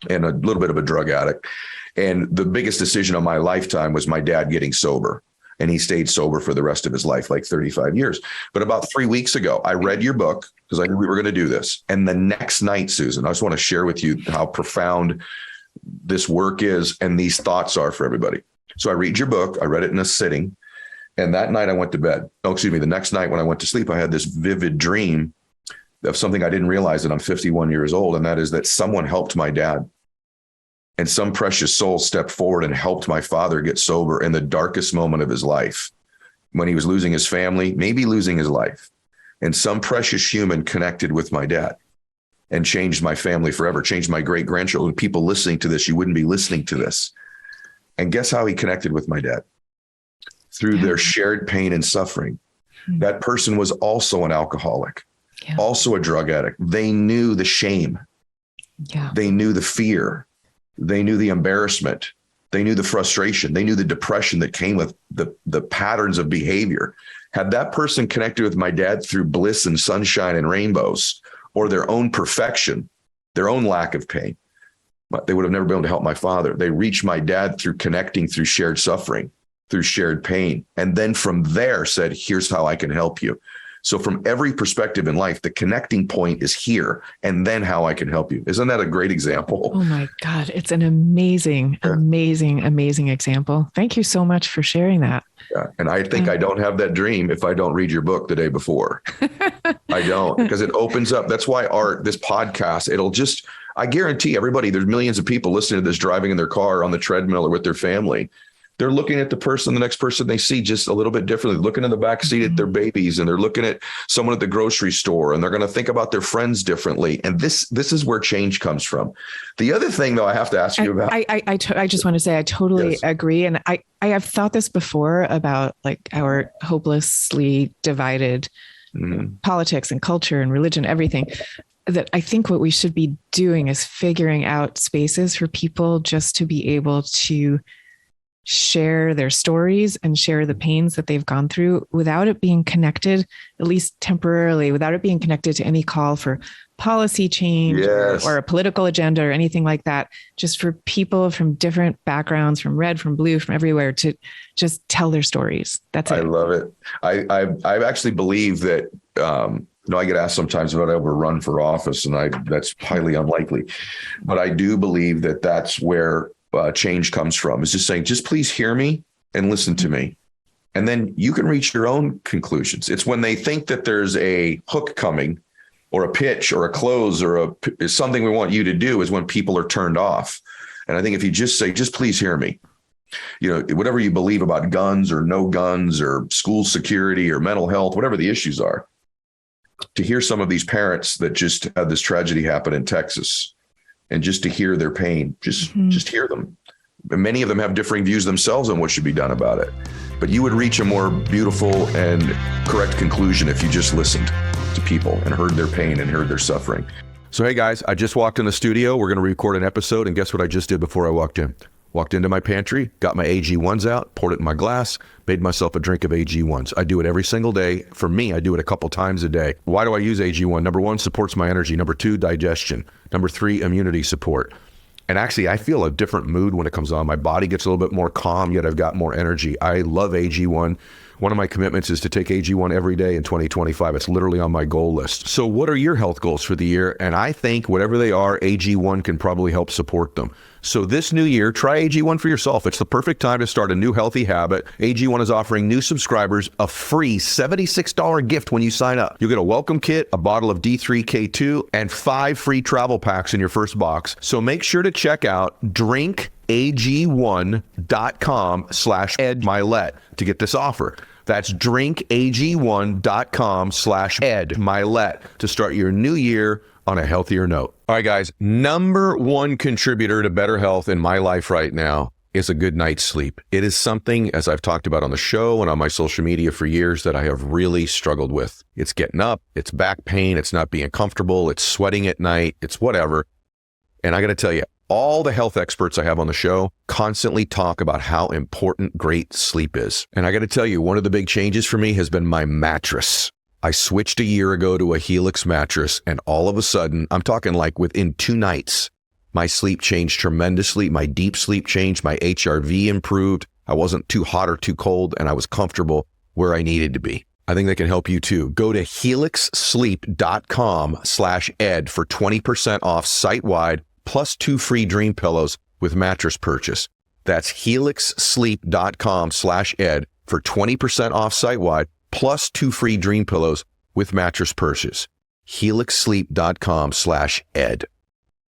Speaker 3: and a little bit of a drug addict. And the biggest decision of my lifetime was my dad getting sober. And he stayed sober for the rest of his life, like 35 years. But about 3 weeks ago, I read your book because I knew we were going to do this. And the next night, Susan, I just want to share with you how profound this work is and these thoughts are for everybody. So I read your book. I read it in a sitting. And that night I went to bed. The next night when I went to sleep, I had this vivid dream of something I didn't realize, that I'm 51 years old. And that is that someone helped my dad. And some precious soul stepped forward and helped my father get sober in the darkest moment of his life, when he was losing his family, maybe losing his life. And some precious human connected with my dad and changed my family forever, changed my great-grandchildren. People listening to this, you wouldn't be listening to this. And guess how he connected with my dad? Through their shared pain and suffering. That person was also an alcoholic, also a drug addict. They knew the shame. They knew the fear. They knew the embarrassment. They knew the frustration. They knew the depression that came with the patterns of behavior. Had that person connected with my dad through bliss and sunshine and rainbows, or their own perfection, their own lack of pain, but they would have never been able to help my father. They reached my dad through connecting, through shared suffering, through shared pain. And then from there said, here's how I can help you. So from every perspective in life, the connecting point is here, and then how I can help you. Isn't that a great example?
Speaker 2: Oh my God. It's an amazing example. Thank you so much for sharing that.
Speaker 3: Yeah. And I think I don't have that dream if I don't read your book the day before. I don't, because it opens up. That's why this podcast, I guarantee everybody, there's millions of people listening to this driving in their car, on the treadmill, or with their family. They're looking at the next person they see just a little bit differently, looking in the back seat at their babies, and they're looking at someone at the grocery store, and they're going to think about their friends differently. And this is where change comes from. The other thing, though, I have to ask you about.
Speaker 2: I just want to say I totally agree. And I have thought this before about like our hopelessly divided politics and culture and religion, everything. That I think what we should be doing is figuring out spaces for people just to be able to share their stories and share the pains that they've gone through without it being connected, at least temporarily, without it being connected to any call for policy change or a political agenda or anything like that. Just for people from different backgrounds, from red, from blue, from everywhere, to just tell their stories. That's it.
Speaker 3: I love it. I actually believe that I get asked sometimes if I'd ever run for office, and that's highly unlikely. But I do believe that that's where change comes from, is just saying, just please hear me and listen to me. And then you can reach your own conclusions. It's when they think that there's a hook coming or a pitch or a close or something we want you to do is when people are turned off. And I think if you just say, just please hear me, whatever you believe about guns or no guns or school security or mental health, whatever the issues are, to hear some of these parents that just had this tragedy happen in Texas and just to hear their pain, just hear them. And many of them have differing views themselves on what should be done about it. But you would reach a more beautiful and correct conclusion if you just listened to people and heard their pain and heard their suffering.
Speaker 1: So, hey guys, I just walked in the studio. We're going to record an episode. And guess what I just did before I walked in? Walked into my pantry, got my AG1s out, poured it in my glass, made myself a drink of AG1s. I do it every single day. For me, I do it a couple times a day. Why do I use AG1? Number 1, supports my energy. Number 2, digestion. Number 3, immunity support. And actually, I feel a different mood when it comes on. My body gets a little bit more calm, yet I've got more energy. I love AG1. One of my commitments is to take AG1 every day in 2025. It's literally on my goal list. So what are your health goals for the year? And I think whatever they are, AG1 can probably help support them. So this new year, try AG1 for yourself. It's the perfect time to start a new healthy habit. AG1 is offering new subscribers a free $76 gift when you sign up. You'll get a welcome kit, a bottle of D3K2, and 5 free travel packs in your first box. So make sure to check out drinkag1.com/edmylett to get this offer. That's drinkag1.com/edmylett to start your new year on a healthier note. All right, guys, number 1 contributor to better health in my life right now is a good night's sleep. It is something, as I've talked about on the show and on my social media for years, that I have really struggled with. It's getting up, it's back pain, it's not being comfortable, it's sweating at night, it's whatever. And I got to tell you, all the health experts I have on the show constantly talk about how important great sleep is. And I got to tell you, one of the big changes for me has been my mattress. I switched a year ago to a Helix mattress, and all of a sudden, I'm talking like within 2 nights, my sleep changed tremendously. My deep sleep changed. My HRV improved. I wasn't too hot or too cold, and I was comfortable where I needed to be. I think that can help you too. Go to helixsleep.com/ed for 20% off site-wide, plus 2 free dream pillows with mattress purchase. That's helixsleep.com/ed for 20% off site-wide, plus 2 free dream pillows with mattress purchase. helixsleep.com/ed.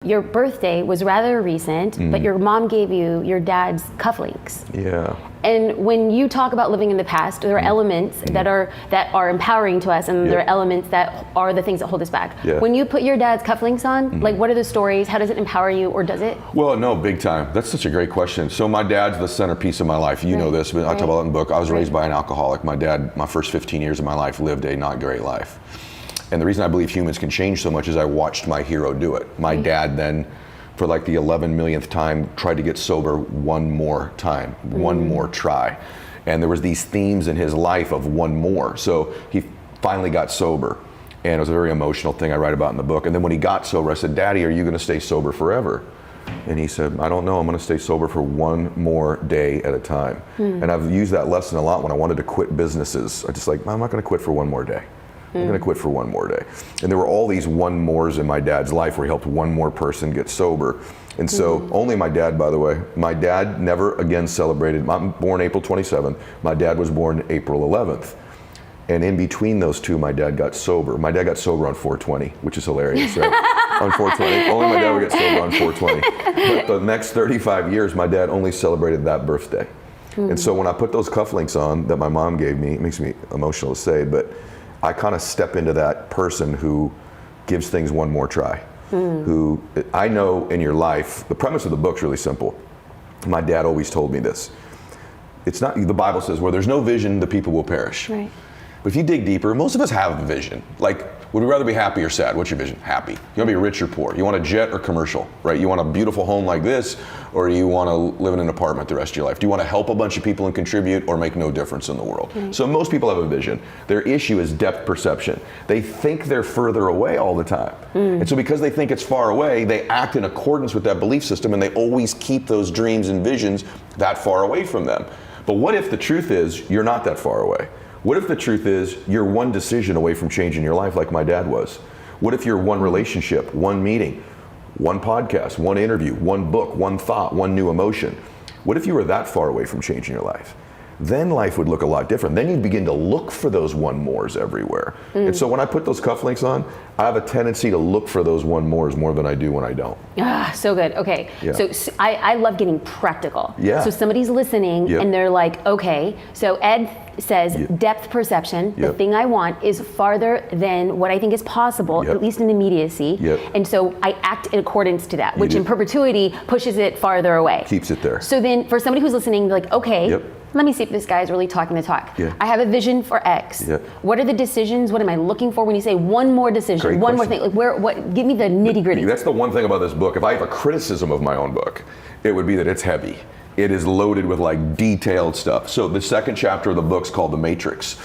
Speaker 8: Your birthday was rather recent, but your mom gave you your dad's cufflinks.
Speaker 3: Yeah.
Speaker 8: And when you talk about living in the past, there are elements that are empowering to us, and there are elements that are the things that hold us back.
Speaker 3: Yeah.
Speaker 8: When you put your dad's cufflinks on, like, what are the stories? How does it empower you, or does it?
Speaker 1: Well, no, big time. That's such a great question. So my dad's the centerpiece of my life. You know this, but I talk about it in the book. I was raised by an alcoholic. My dad, my first 15 years of my life, lived a not great life. And the reason I believe humans can change so much is I watched my hero do it. My dad then, for like the 11 millionth time, tried to get sober one more time, one more try. And there was these themes in his life of one more. So he finally got sober. And it was a very emotional thing I write about in the book. And then when he got sober, I said, Daddy, are you going to stay sober forever? And he said, I don't know, I'm going to stay sober for one more day at a time. And I've used that lesson a lot when I wanted to quit businesses. I just like, I'm not going to quit for one more day. I'm going to quit for one more day. And there were all these one mores in my dad's life where he helped one more person get sober. And so only my dad, by the way, my dad never again celebrated. I'm born April 27th. My dad was born April 11th. And in between those two, my dad got sober. My dad got sober on 420, which is hilarious, right? On 420. Only my dad would get sober on 420. But the next 35 years, my dad only celebrated that birthday. And so when I put those cufflinks on that my mom gave me, it makes me emotional to say, but I kind of step into that person who gives things one more try. Who I know in your life, the premise of the book's really simple. My dad always told me this. It's not, the Bible says, where there's no vision, the people will perish. Right. But if you dig deeper, most of us have a vision. Like, would we rather be happy or sad? What's your vision? Happy. You want to be rich or poor? You want a jet or commercial, right? You want a beautiful home like this, or you want to live in an apartment the rest of your life? Do you want to help a bunch of people and contribute, or make no difference in the world? So most people have a vision. Their issue is depth perception. They think they're further away all the time. And so because they think it's far away, they act in accordance with that belief system, and they always keep those dreams and visions that far away from them. But what if the truth is you're not that far away?
Speaker 3: What if the truth is you're one decision away from changing your life like my dad was? What if you're one relationship, one meeting, one podcast, one interview, one book, one thought, one new emotion? What if you were that far away from changing your life? Then life would look a lot different. Then you'd begin to look for those one mores everywhere. And so when I put those cufflinks on, I have a tendency to look for those one mores more than I do when I don't.
Speaker 8: Ah, so good. Okay.
Speaker 3: Yeah.
Speaker 8: So I love getting practical.
Speaker 3: Yeah.
Speaker 8: So somebody's listening
Speaker 3: Yep.
Speaker 8: and they're like, okay, so Ed says
Speaker 3: Yep.
Speaker 8: depth perception, the
Speaker 3: Yep.
Speaker 8: thing I want is farther than what I think is possible,
Speaker 3: Yep.
Speaker 8: at least in immediacy.
Speaker 3: Yep.
Speaker 8: And so I act in accordance to that, which
Speaker 3: do.
Speaker 8: in perpetuity pushes it farther away.
Speaker 3: Keeps it there.
Speaker 8: So then for somebody who's listening, they're like, okay,
Speaker 3: Yep.
Speaker 8: let me see if this guy is really talking the talk.
Speaker 3: Yeah.
Speaker 8: I have a vision for X.
Speaker 3: Yep.
Speaker 8: What are the decisions? What am I looking for when you say one more decision,
Speaker 3: Great
Speaker 8: one more
Speaker 3: question.
Speaker 8: thing? Like what? Give me the nitty gritty.
Speaker 3: That's the one thing about this book. If I have a criticism of my own book, it would be that it's heavy. It is loaded with like detailed stuff. So the second chapter of the book's called The Matrix.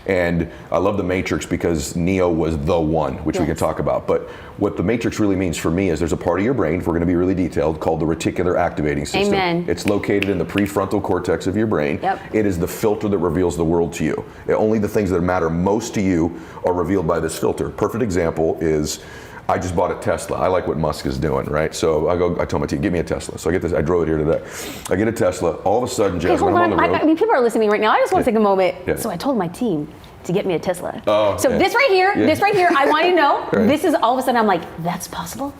Speaker 3: And I love The Matrix because Neo was the one, which we can talk about. But what The Matrix really means for me is there's a part of your brain, if we're going to be really detailed, called the reticular activating system.
Speaker 8: Amen.
Speaker 3: It's located in the prefrontal cortex of your brain.
Speaker 8: Yep.
Speaker 3: It is the filter that reveals the world to you. Only the things that matter most to you are revealed by this filter. Perfect example is I just bought a Tesla. I like what Musk is doing, right? So I told my team, give me a Tesla. So I get this, I drove it here today. I get a Tesla. All of a sudden,
Speaker 8: Hey,
Speaker 3: Jasmine,
Speaker 8: hold
Speaker 3: I'm on
Speaker 8: on.
Speaker 3: the road.
Speaker 8: I mean, people are listening right now. I just want to take a moment.
Speaker 3: Yeah.
Speaker 8: So I told my team to get me a Tesla.
Speaker 3: Oh,
Speaker 8: so
Speaker 3: yeah.
Speaker 8: this right here, I want you to know,
Speaker 3: Right.
Speaker 8: this is all of a sudden I'm like, that's possible?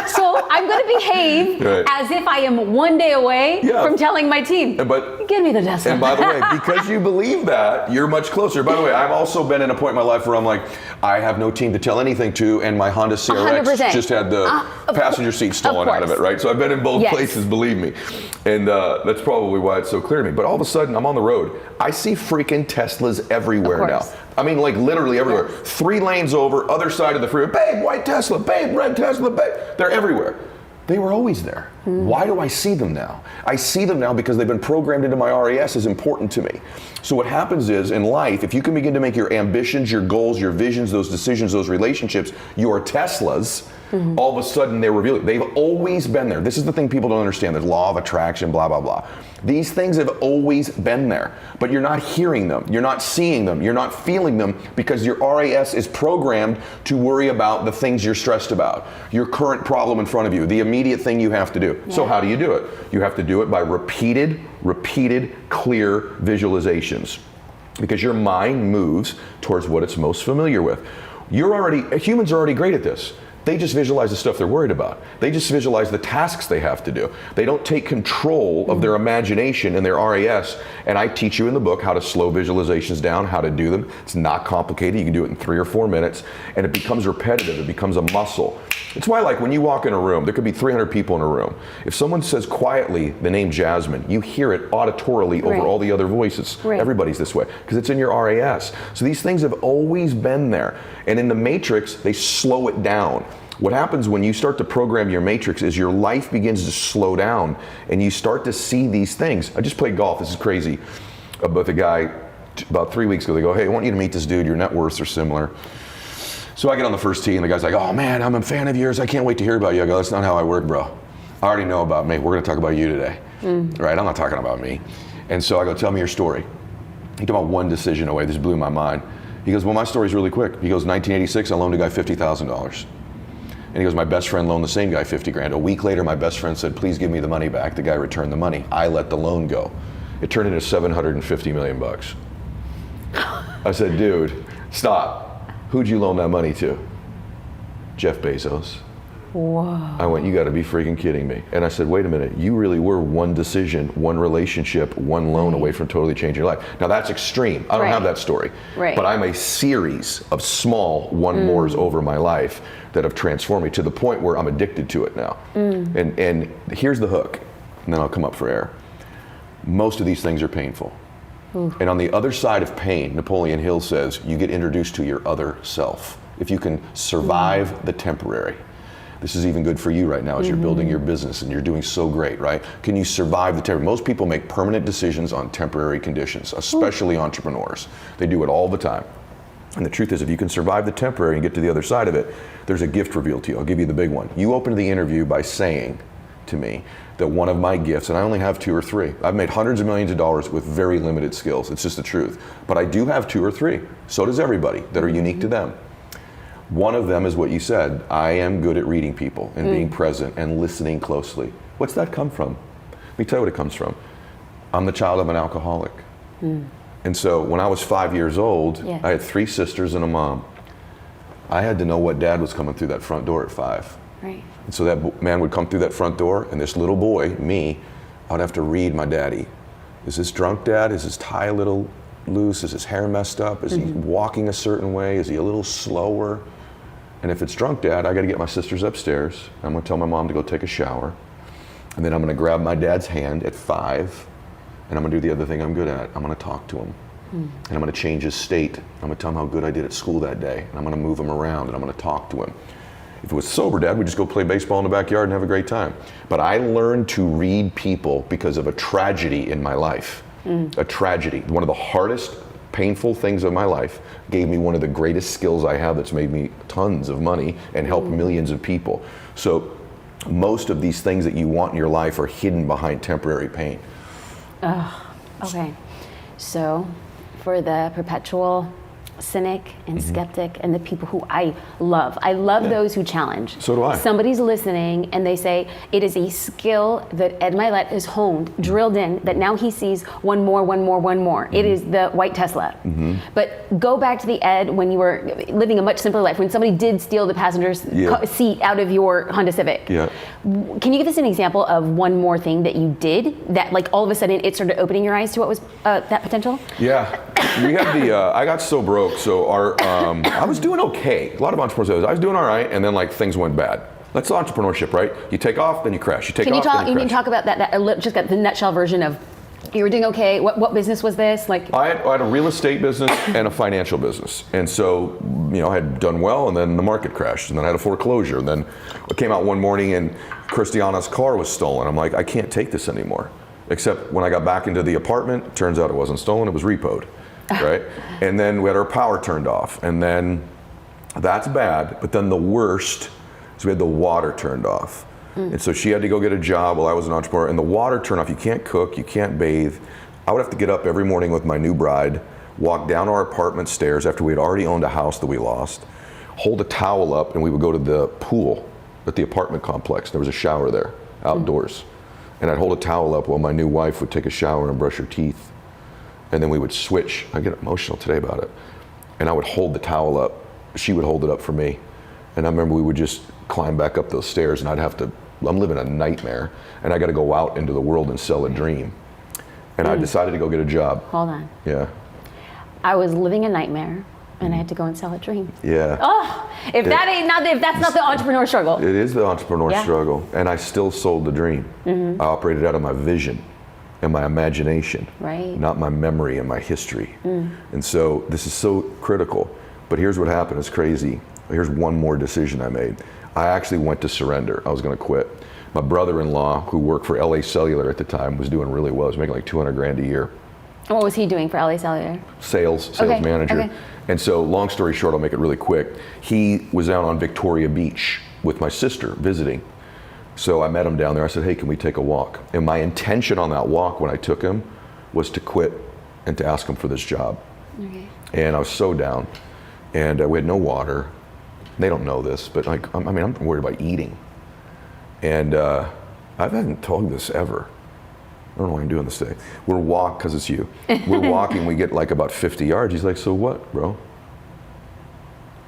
Speaker 8: So I'm going to behave
Speaker 3: Right.
Speaker 8: as if I am one day away
Speaker 3: Yeah.
Speaker 8: from telling my team,
Speaker 3: But
Speaker 8: give me the Tesla.
Speaker 3: And by the way, because you believe that, you're much closer. By the way, I've also been in a point in my life where I'm like, I have no team to tell anything to, and my Honda CRX
Speaker 8: 100%.
Speaker 3: just had the passenger seat stolen out of it, right? So I've been in both
Speaker 8: Yes.
Speaker 3: places, believe me. And that's probably why it's so clear to me. But all of a sudden, I'm on the road. I see freaking Teslas everywhere
Speaker 8: Of
Speaker 3: now.
Speaker 8: course.
Speaker 3: I mean, like literally everywhere. 3 lanes over, other side of the freeway. Babe, white Tesla. Babe, red Tesla. Babe. They're everywhere. They were always there. Why do I see them now? I see them now because they've been programmed into my RAS as important to me. So what happens is in life, if you can begin to make your ambitions, your goals, your visions, those decisions, those relationships, your Teslas, all of a sudden they're revealing. They've always been there. This is the thing people don't understand. There's law of attraction, blah, blah, blah. These things have always been there, but you're not hearing them. You're not seeing them. You're not feeling them because your RAS is programmed to worry about the things you're stressed about, your current problem in front of you, the immediate thing you have to do. So how do you do it? You have to do it by repeated, clear visualizations because your mind moves towards what it's most familiar with. Humans are already great at this. They just visualize the stuff they're worried about. They just visualize the tasks they have to do. They don't take control of their imagination and their RAS. And I teach you in the book how to slow visualizations down, how to do them. It's not complicated. You can do it in 3 or 4 minutes. And it becomes repetitive. It becomes a muscle. It's why, like, when you walk in a room, there could be 300 people in a room. If someone says quietly the name Jasmine, you hear it auditorily over
Speaker 8: Right.
Speaker 3: all the other voices.
Speaker 8: Right.
Speaker 3: Everybody's this way because it's in your RAS. So these things have always been there. And in the Matrix, they slow it down. What happens when you start to program your matrix is your life begins to slow down and you start to see these things. I just played golf. This is crazy. With a guy about 3 weeks ago, they go, hey, I want you to meet this dude. Your net worths are similar. So I get on the first tee and the guy's like, oh man, I'm a fan of yours. I can't wait to hear about you. I go, that's not how I work, bro. I already know about me. We're going to talk about you today. Right? I'm not talking about me. And so I go, tell me your story. He took about one decision away. This blew my mind. He goes, well, my story's really quick. He goes, 1986, I loaned a guy $50,000. And he goes, my best friend loaned the same guy 50 grand. A week later, my best friend said, please give me the money back. The guy returned the money. I let the loan go. It turned into $750 million. I said, dude, stop. Who'd you loan that money to? Jeff Bezos.
Speaker 8: Whoa.
Speaker 3: I went, you gotta be freaking kidding me. And I said, wait a minute, you really were one decision, one relationship, one loan away from totally changing your life. Now that's extreme. I don't have that story.
Speaker 8: Right.
Speaker 3: But I'm a series of small one mores over my life that have transformed me to the point where I'm addicted to it now. And here's the hook, and then I'll come up for air. Most of these things are painful. And on the other side of pain, Napoleon Hill says, you get introduced to your other self. If you can survive the temporary. This is even good for you right now as you're building your business and you're doing so great, right? Can you survive the temporary? Most people make permanent decisions on temporary conditions, especially entrepreneurs. They do it all the time. And the truth is, if you can survive the temporary and get to the other side of it, there's a gift revealed to you. I'll give you the big one. You opened the interview by saying to me that one of my gifts, and I only have 2 or 3. I've made hundreds of millions of dollars with very limited skills. It's just the truth. But I do have 2 or 3. So does everybody that are unique to them. One of them is what you said. I am good at reading people and being present and listening closely. What's that come from? Let me tell you what it comes from. I'm the child of an alcoholic. And so when I was 5 years old, I had 3 sisters and a mom. I had to know what dad was coming through that front door at 5.
Speaker 8: Right.
Speaker 3: And so that man would come through that front door, and this little boy, me, I'd have to read my daddy. Is this drunk dad? Is his tie a little loose? Is his hair messed up? Is he walking a certain way? Is he a little slower? And if it's drunk dad, I got to get my sisters upstairs. I'm going to tell my mom to go take a shower. And then I'm going to grab my dad's hand at 5, and I'm going to do the other thing I'm good at. I'm going to talk to him. And I'm going to change his state. I'm going to tell him how good I did at school that day. And I'm going to move him around, and I'm going to talk to him. If it was sober dad, we'd just go play baseball in the backyard and have a great time. But I learned to read people because of a tragedy in my life. A tragedy. One of the hardest, painful things of my life gave me one of the greatest skills I have that's made me tons of money and helped millions of people. So most of these things that you want in your life are hidden behind temporary pain.
Speaker 8: Okay. So for the perpetual cynic and skeptic and the people who I love those who challenge.
Speaker 3: So do I.
Speaker 8: Somebody's listening and they say it is a skill that Ed Mylett has honed, drilled in, that now he sees one more. It is the white Tesla. But go back to the Ed when you were living a much simpler life, when somebody did steal the passenger's seat out of your Honda Civic. Can you give us an example of one more thing that you did that like all of a sudden it started opening your eyes to what was that potential?
Speaker 3: We had I got so broke, so I was doing okay. A lot of entrepreneurs, I was doing all right, and then like things went bad. That's entrepreneurship, right? You take off, then you crash. You take off, then you crash.
Speaker 8: Can you talk about that just got the nutshell version of you were doing okay? What business was this? Like
Speaker 3: I had a real estate business and a financial business, and so I had done well, and then the market crashed, and then I had a foreclosure, and then I came out one morning and Christiana's car was stolen. I'm like, I can't take this anymore. Except when I got back into the apartment, turns out it wasn't stolen, it was repoed, right? And then we had our power turned off, and then that's bad, but then the worst is we had the water turned off. And so she had to go get a job while I was an entrepreneur, and the water turned off. You can't cook, you can't bathe. I would have to get up every morning with my new bride, walk down our apartment stairs after we had already owned a house that we lost, hold a towel up, and we would go to the pool at the apartment complex. There was a shower there, outdoors. And I'd hold a towel up while my new wife would take a shower and brush her teeth. And then we would switch. I get emotional today about it. And I would hold the towel up. She would hold it up for me. And I remember we would just climb back up those stairs, and I'm living a nightmare, and I got to go out into the world and sell a dream. And I decided to go get a job.
Speaker 8: Hold on.
Speaker 3: Yeah.
Speaker 8: I was living a nightmare, and I had to go and sell a dream.
Speaker 3: Yeah.
Speaker 8: Oh, if that's not the entrepreneur struggle.
Speaker 3: It is the entrepreneur struggle, and I still sold the dream. I operated out of my vision and my imagination, not my memory and my history. And so this is so critical. But here's what happened, it's crazy. Here's one more decision I made. I actually went to surrender. I was going to quit. My brother-in-law, who worked for LA Cellular at the time, was doing really well. He was making like $200 grand a year.
Speaker 8: What was he doing for LA Cellular?
Speaker 3: Sales manager.
Speaker 8: Okay.
Speaker 3: And so long story short, I'll make it really quick. He was out on Victoria Beach with my sister visiting. So I met him down there. I said, hey, can we take a walk? And my intention on that walk when I took him was to quit and to ask him for this job. And I was so down. And we had no water. They don't know this, but like, I'm worried about eating. And I haven't told this ever. I don't know why I'm doing this today. We're because it's you. We're walking, we get like about 50 yards. He's like, so what, bro?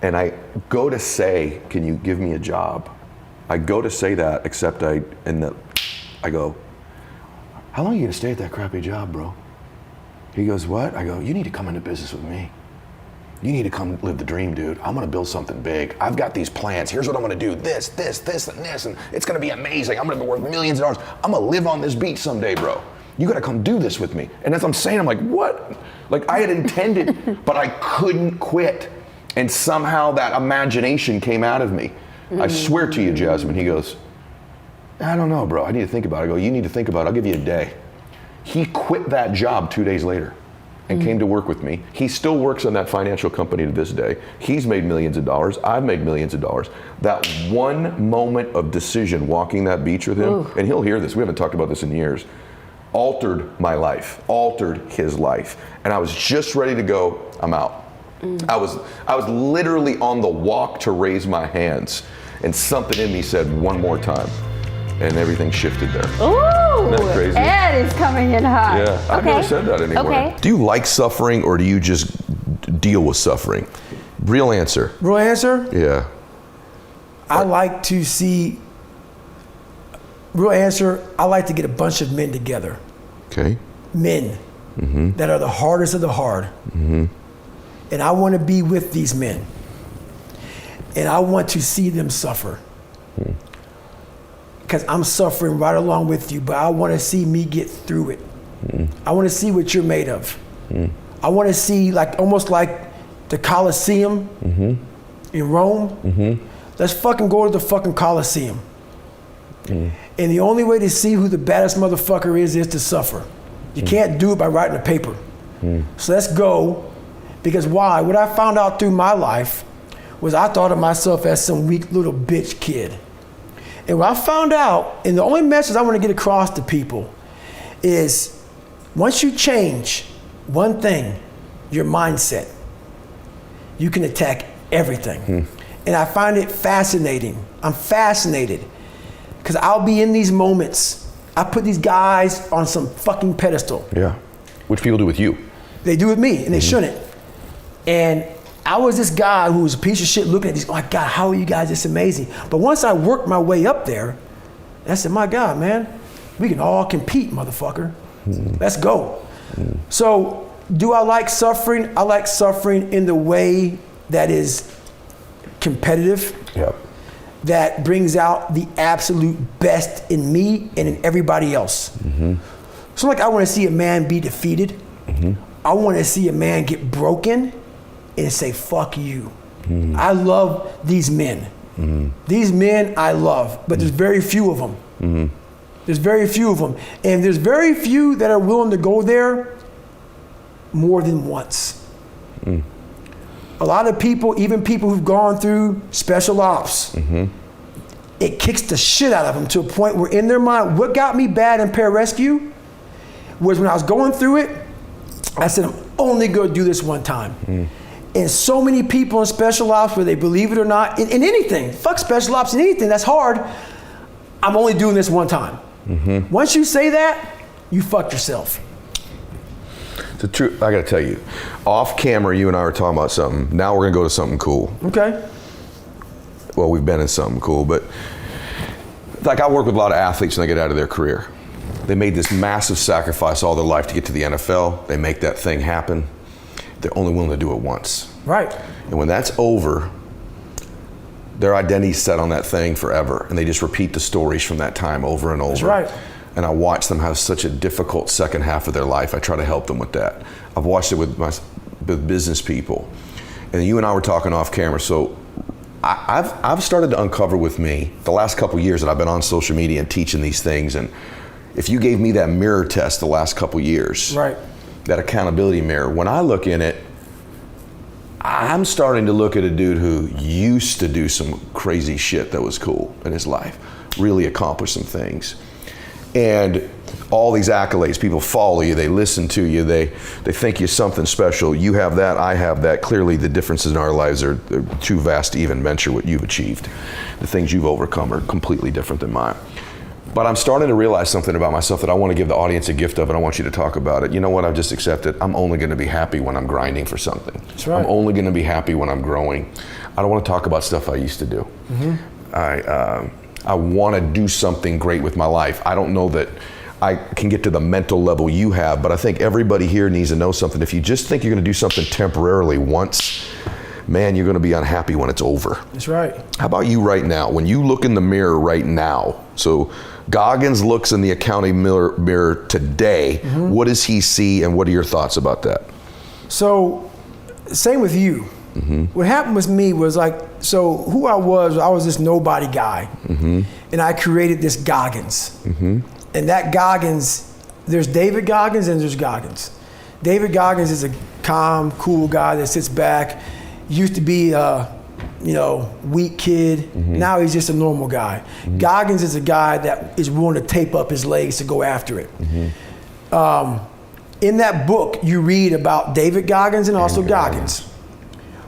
Speaker 3: And I go to say, can you give me a job? I go to say that, except I go, how long are you gonna stay at that crappy job, bro? He goes, what? I go, you need to come into business with me. You need to come live the dream, dude. I'm gonna build something big. I've got these plans. Here's what I'm gonna do. This, and this, and it's gonna be amazing. I'm gonna be worth millions of dollars. I'm gonna live on this beach someday, bro. You gotta come do this with me. And as I'm saying, I'm like, what? Like I had intended, but I couldn't quit. And somehow that imagination came out of me. I swear to you, Jasmine, he goes, I don't know, bro. I need to think about it. I go, you need to think about it. I'll give you a day. He quit that job 2 days later.
Speaker 1: and came to work with me. He still works in that financial company to this day. He's made millions of dollars. I've made millions of dollars. That one moment of decision walking that beach with him, and he'll hear this, we haven't talked about this in years, altered my life, altered his life. And I was just ready to go, I'm out. I was literally on the walk to raise my hands, and something in me said one more time, and everything shifted there.
Speaker 4: Ooh,
Speaker 1: Isn't that crazy?
Speaker 4: Ed is coming in hot.
Speaker 1: Yeah, I've never said that anywhere.
Speaker 8: Okay.
Speaker 1: Do you like suffering, or do you just deal with suffering? Real answer.
Speaker 5: Real answer?
Speaker 1: Yeah.
Speaker 5: I like to see, real answer, I like to get a bunch of men together.
Speaker 1: Okay.
Speaker 5: Men that are the hardest of the hard. And I want to be with these men. And I want to see them suffer. Because I'm suffering right along with you, but I want to see me get through it. I want to see what you're made of. I want to see, like, almost like the Colosseum in Rome. Let's fucking go to the fucking Colosseum. And the only way to see who the baddest motherfucker is to suffer. You can't do it by writing a paper. So let's go. Because why? What I found out through my life was I thought of myself as some weak little bitch kid. And what I found out, and the only message I want to get across to people is once you change one thing, your mindset, you can attack everything. And I find it fascinating. I'm fascinated because I'll be in these moments. I put these guys on some fucking pedestal.
Speaker 1: Yeah. Which people do with you.
Speaker 5: They do with me, and they shouldn't. And I was this guy who was a piece of shit looking at these, oh my God, how are you guys this amazing? But once I worked my way up there, I said, my God, man, we can all compete, motherfucker. Let's go. So do I like suffering? I like suffering in the way that is competitive, that brings out the absolute best in me and in everybody else. So like I want to see a man be defeated. I want to see a man get broken and say, fuck you. I love these men. These men I love, but there's very few of them. There's very few of them. And there's very few that are willing to go there more than once. A lot of people, even people who've gone through special ops, it kicks the shit out of them to a point where in their mind, what got me bad in pararescue was when I was going through it, I said, I'm only gonna do this one time. And so many people in special ops, whether they believe it or not, in anything, fuck special ops in anything, that's hard, I'm only doing this one time. Once you say that, you fucked yourself.
Speaker 1: The truth, I gotta tell you, off camera, you and I were talking about something. Now we're gonna go to something cool.
Speaker 5: Okay.
Speaker 1: Well, we've been in something cool, but like I work with a lot of athletes when they get out of their career. They made this massive sacrifice all their life to get to the NFL. They make that thing happen. They're only willing to do it once.
Speaker 5: Right.
Speaker 1: And when that's over, their identity's set on that thing forever. And they just repeat the stories from that time over and over.
Speaker 5: That's right.
Speaker 1: And I watch them have such a difficult second half of their life. I try to help them with that. I've watched it with business people. And you and I were talking off camera. So I've started to uncover with me the last couple years that I've been on social media and teaching these things. And if you gave me that mirror test the last couple years,
Speaker 5: right,
Speaker 1: that accountability mirror, when I look in it, I'm starting to look at a dude who used to do some crazy shit that was cool in his life, really accomplish some things. And all these accolades, people follow you, they listen to you, they think you're something special. You have that, I have that. Clearly the differences in our lives are too vast to even mention what you've achieved. The things you've overcome are completely different than mine. But I'm starting to realize something about myself that I want to give the audience a gift of, and I want you to talk about it. You know what? I've just accepted. I'm only going to be happy when I'm grinding for something.
Speaker 5: That's right.
Speaker 1: I'm only going to be happy when I'm growing. I don't want to talk about stuff I used to do. I want to do something great with my life. I don't know that I can get to the mental level you have, but I think everybody here needs to know something. If you just think you're going to do something temporarily once, man, you're going to be unhappy when it's over.
Speaker 5: That's right.
Speaker 1: How about you right now? When you look in the mirror right now, so Goggins looks in the accounting mirror today, what does he see and what are your thoughts about that?
Speaker 5: So, same with you. What happened with me was like, so who I was this nobody guy. And I created this Goggins. And that Goggins, there's David Goggins and there's Goggins. David Goggins is a calm, cool guy that sits back. Used to be weak kid. Now he's just a normal guy. Goggins is a guy that is willing to tape up his legs to go after it. In that book, you read about David Goggins and also Goggins.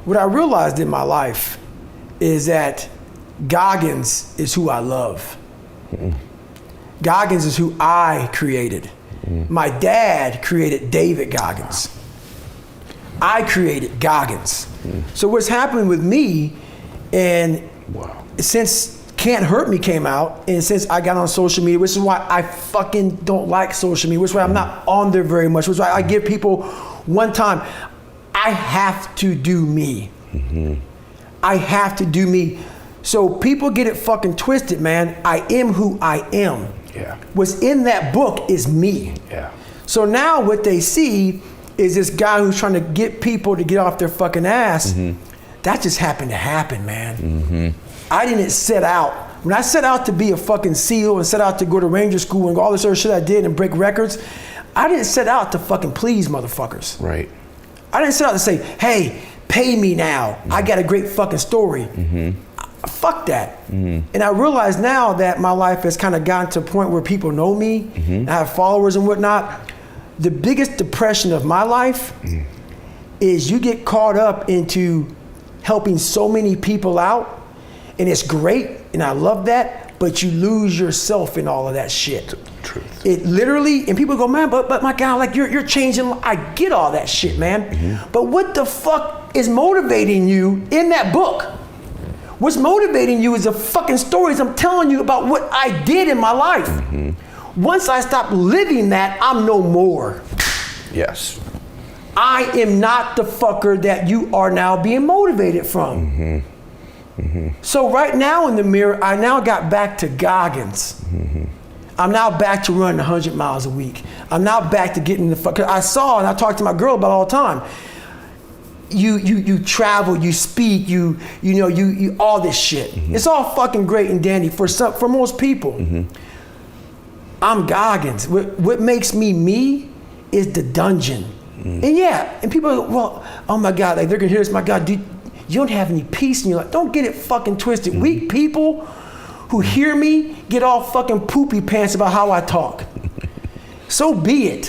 Speaker 5: What I realized in my life is that Goggins is who I love. Goggins is who I created. My dad created David Goggins. I created Goggins. So what's happened with me, and since Can't Hurt Me came out, and since I got on social media, which is why I fucking don't like social media, which is why I'm not on there very much, which is why I give people one time, I have to do me. I have to do me. So people get it fucking twisted, man. I am who I am.
Speaker 9: Yeah.
Speaker 5: What's in that book is me.
Speaker 9: Yeah.
Speaker 5: So now what they see is this guy who's trying to get people to get off their fucking ass. That just happened to happen, man. I didn't set out. When I set out to be a fucking SEAL and set out to go to Ranger School and all this other shit I did and break records, I didn't set out to fucking please motherfuckers.
Speaker 9: Right.
Speaker 5: I didn't set out to say, hey, pay me now. I got a great fucking story. Fuck that. And I realize now that my life has kind of gotten to a point where people know me, I have followers and whatnot. The biggest depression of my life is you get caught up into helping so many people out, and it's great, and I love that, but you lose yourself in all of that shit.
Speaker 9: Truth.
Speaker 5: It literally, and people go, man, but my God, like you're changing. I get all that shit, man. But what the fuck is motivating you in that book? What's motivating you is the fucking stories I'm telling you about what I did in my life. Once I stop living that, I'm no more.
Speaker 9: Yes.
Speaker 5: I am not the fucker that you are now being motivated from. So right now in the mirror, I now got back to Goggins. I'm now back to running 100 miles a week. I'm now back to getting the fuck. I saw and I talk to my girl about it all the time. You travel, you speak, you all this shit. It's all fucking great and dandy for most people. I'm Goggins. What makes me is the dungeon. And yeah, and people go, well, oh my God, like they're gonna hear this, my God, you don't have any peace in your life. Don't get it fucking twisted. Weak people who hear me get all fucking poopy pants about how I talk. So be it.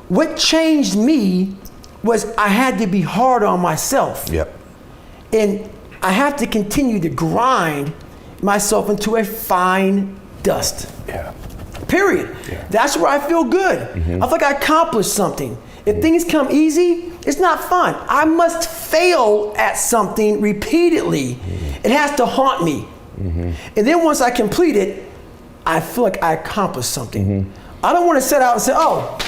Speaker 5: What changed me was I had to be hard on myself.
Speaker 9: Yep.
Speaker 5: And I have to continue to grind myself into a fine dust.
Speaker 9: Yeah.
Speaker 5: Period.
Speaker 9: Yeah.
Speaker 5: That's where I feel good. I feel like I accomplished something. If things come easy, it's not fun. I must fail at something repeatedly. It has to haunt me. And then once I complete it, I feel like I accomplished something. I don't want to set out and say, oh,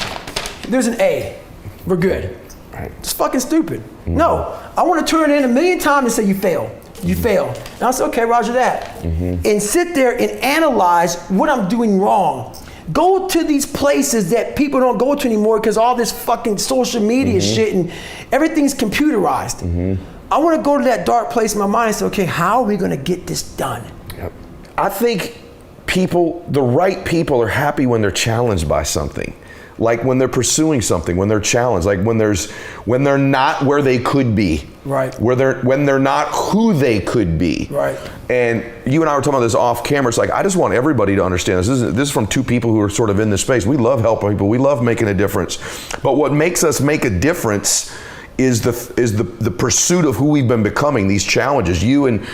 Speaker 5: there's an A. We're good.
Speaker 9: Right.
Speaker 5: It's fucking stupid. No, I want to turn it in 1,000,000 times and say you fail. You fail. And I say, okay, roger that. And sit there and analyze what I'm doing wrong. Go to these places that people don't go to anymore because all this fucking social media shit and everything's computerized. I want to go to that dark place in my mind and say, okay, how are we going to get this done?
Speaker 9: Yep. I think the right people are happy when they're challenged by something. Like when they're pursuing something, when they're challenged, like when they're not where they could be.
Speaker 5: Right.
Speaker 9: When they're not who they could be.
Speaker 5: Right.
Speaker 9: And you and I were talking about this off camera. It's like, I just want everybody to understand this. This is from two people who are sort of in this space. We love helping people. We love making a difference. But what makes us make a difference is the pursuit of who we've been becoming, these challenges, you and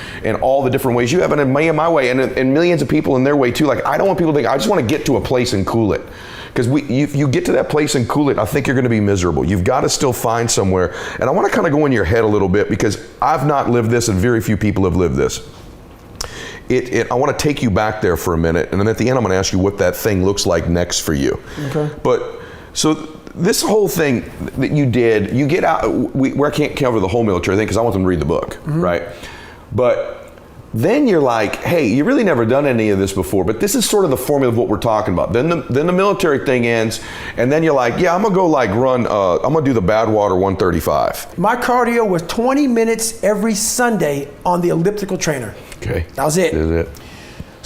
Speaker 9: all the different ways you have, and in my way, and millions of people in their way too. Like, I don't want people to think, I just want to get to a place and cool it. Because if you get to that place and cool it, I think you're going to be miserable. You've got to still find somewhere. And I want to kind of go in your head a little bit, because I've not lived this and very few people have lived this. I want to take you back there for a minute, and then at the end I'm going to ask you what that thing looks like next for you. Okay. But so this whole thing that you did, you get out, I can't cover the whole military thing because I want them to read the book, right? But then you're like, hey, you really never done any of this before, but this is sort of the formula of what we're talking about. Then the military thing ends, and then you're like, yeah, I'm gonna go run, I'm gonna do the Badwater 135.
Speaker 5: My cardio was 20 minutes every Sunday on the elliptical trainer.
Speaker 9: Okay.
Speaker 5: That was it.
Speaker 9: That is it.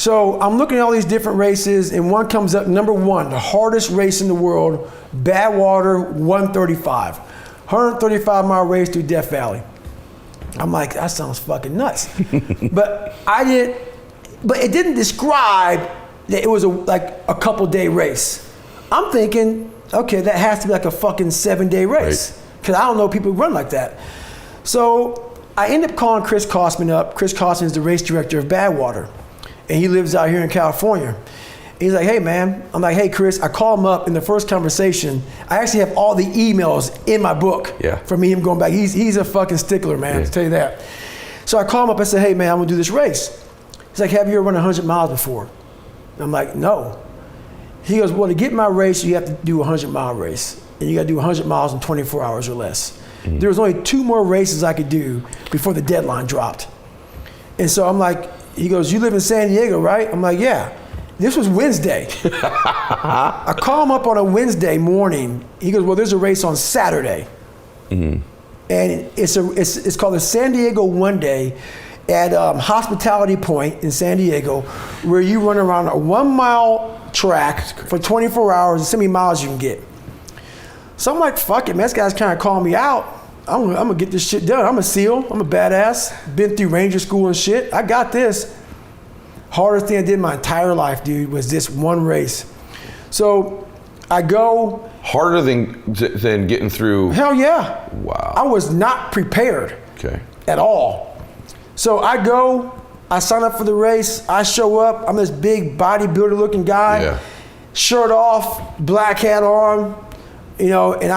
Speaker 5: So I'm looking at all these different races, and one comes up, number one, the hardest race in the world, Badwater 135. 135-mile race through Death Valley. I'm like, that sounds fucking nuts. but it didn't describe that it was like a couple day race. I'm thinking, okay, that has to be like a fucking 7-day race. Because I don't know people who run like that. So I end up calling Chris Kosman up. Chris Kosman is the race director of Badwater. And he lives out here in California. He's like, hey man. I'm like, hey Chris. I call him up in the first conversation. I actually have all the emails in my book from him going back. He's a fucking stickler, man, to tell you that. So I call him up and say, hey man, I'm gonna do this race. He's like, have you ever run 100 miles before? And I'm like, no. He goes, well, to get my race, you have to do a 100-mile race. And you gotta do 100 miles in 24 hours or less. There was only 2 more races I could do before the deadline dropped. And so I'm like, he goes, you live in San Diego, right? I'm like, yeah. This was Wednesday. I call him up on a Wednesday morning. He goes, well, there's a race on Saturday. And it's called the San Diego One Day at Hospitality Point in San Diego, where you run around a 1-mile track for 24 hours and see how many miles you can get. So I'm like, fuck it, man. This guy's kind of calling me out. I'm gonna get this shit done. I'm a SEAL. I'm a badass. Been through Ranger School and shit. I got this. Hardest thing I did my entire life, dude, was this one race. So I go.
Speaker 9: Harder than getting through.
Speaker 5: Hell yeah.
Speaker 9: Wow.
Speaker 5: I was not prepared at all. So I go. I sign up for the race. I show up. I'm this big bodybuilder looking guy. Shirt off, black hat on, and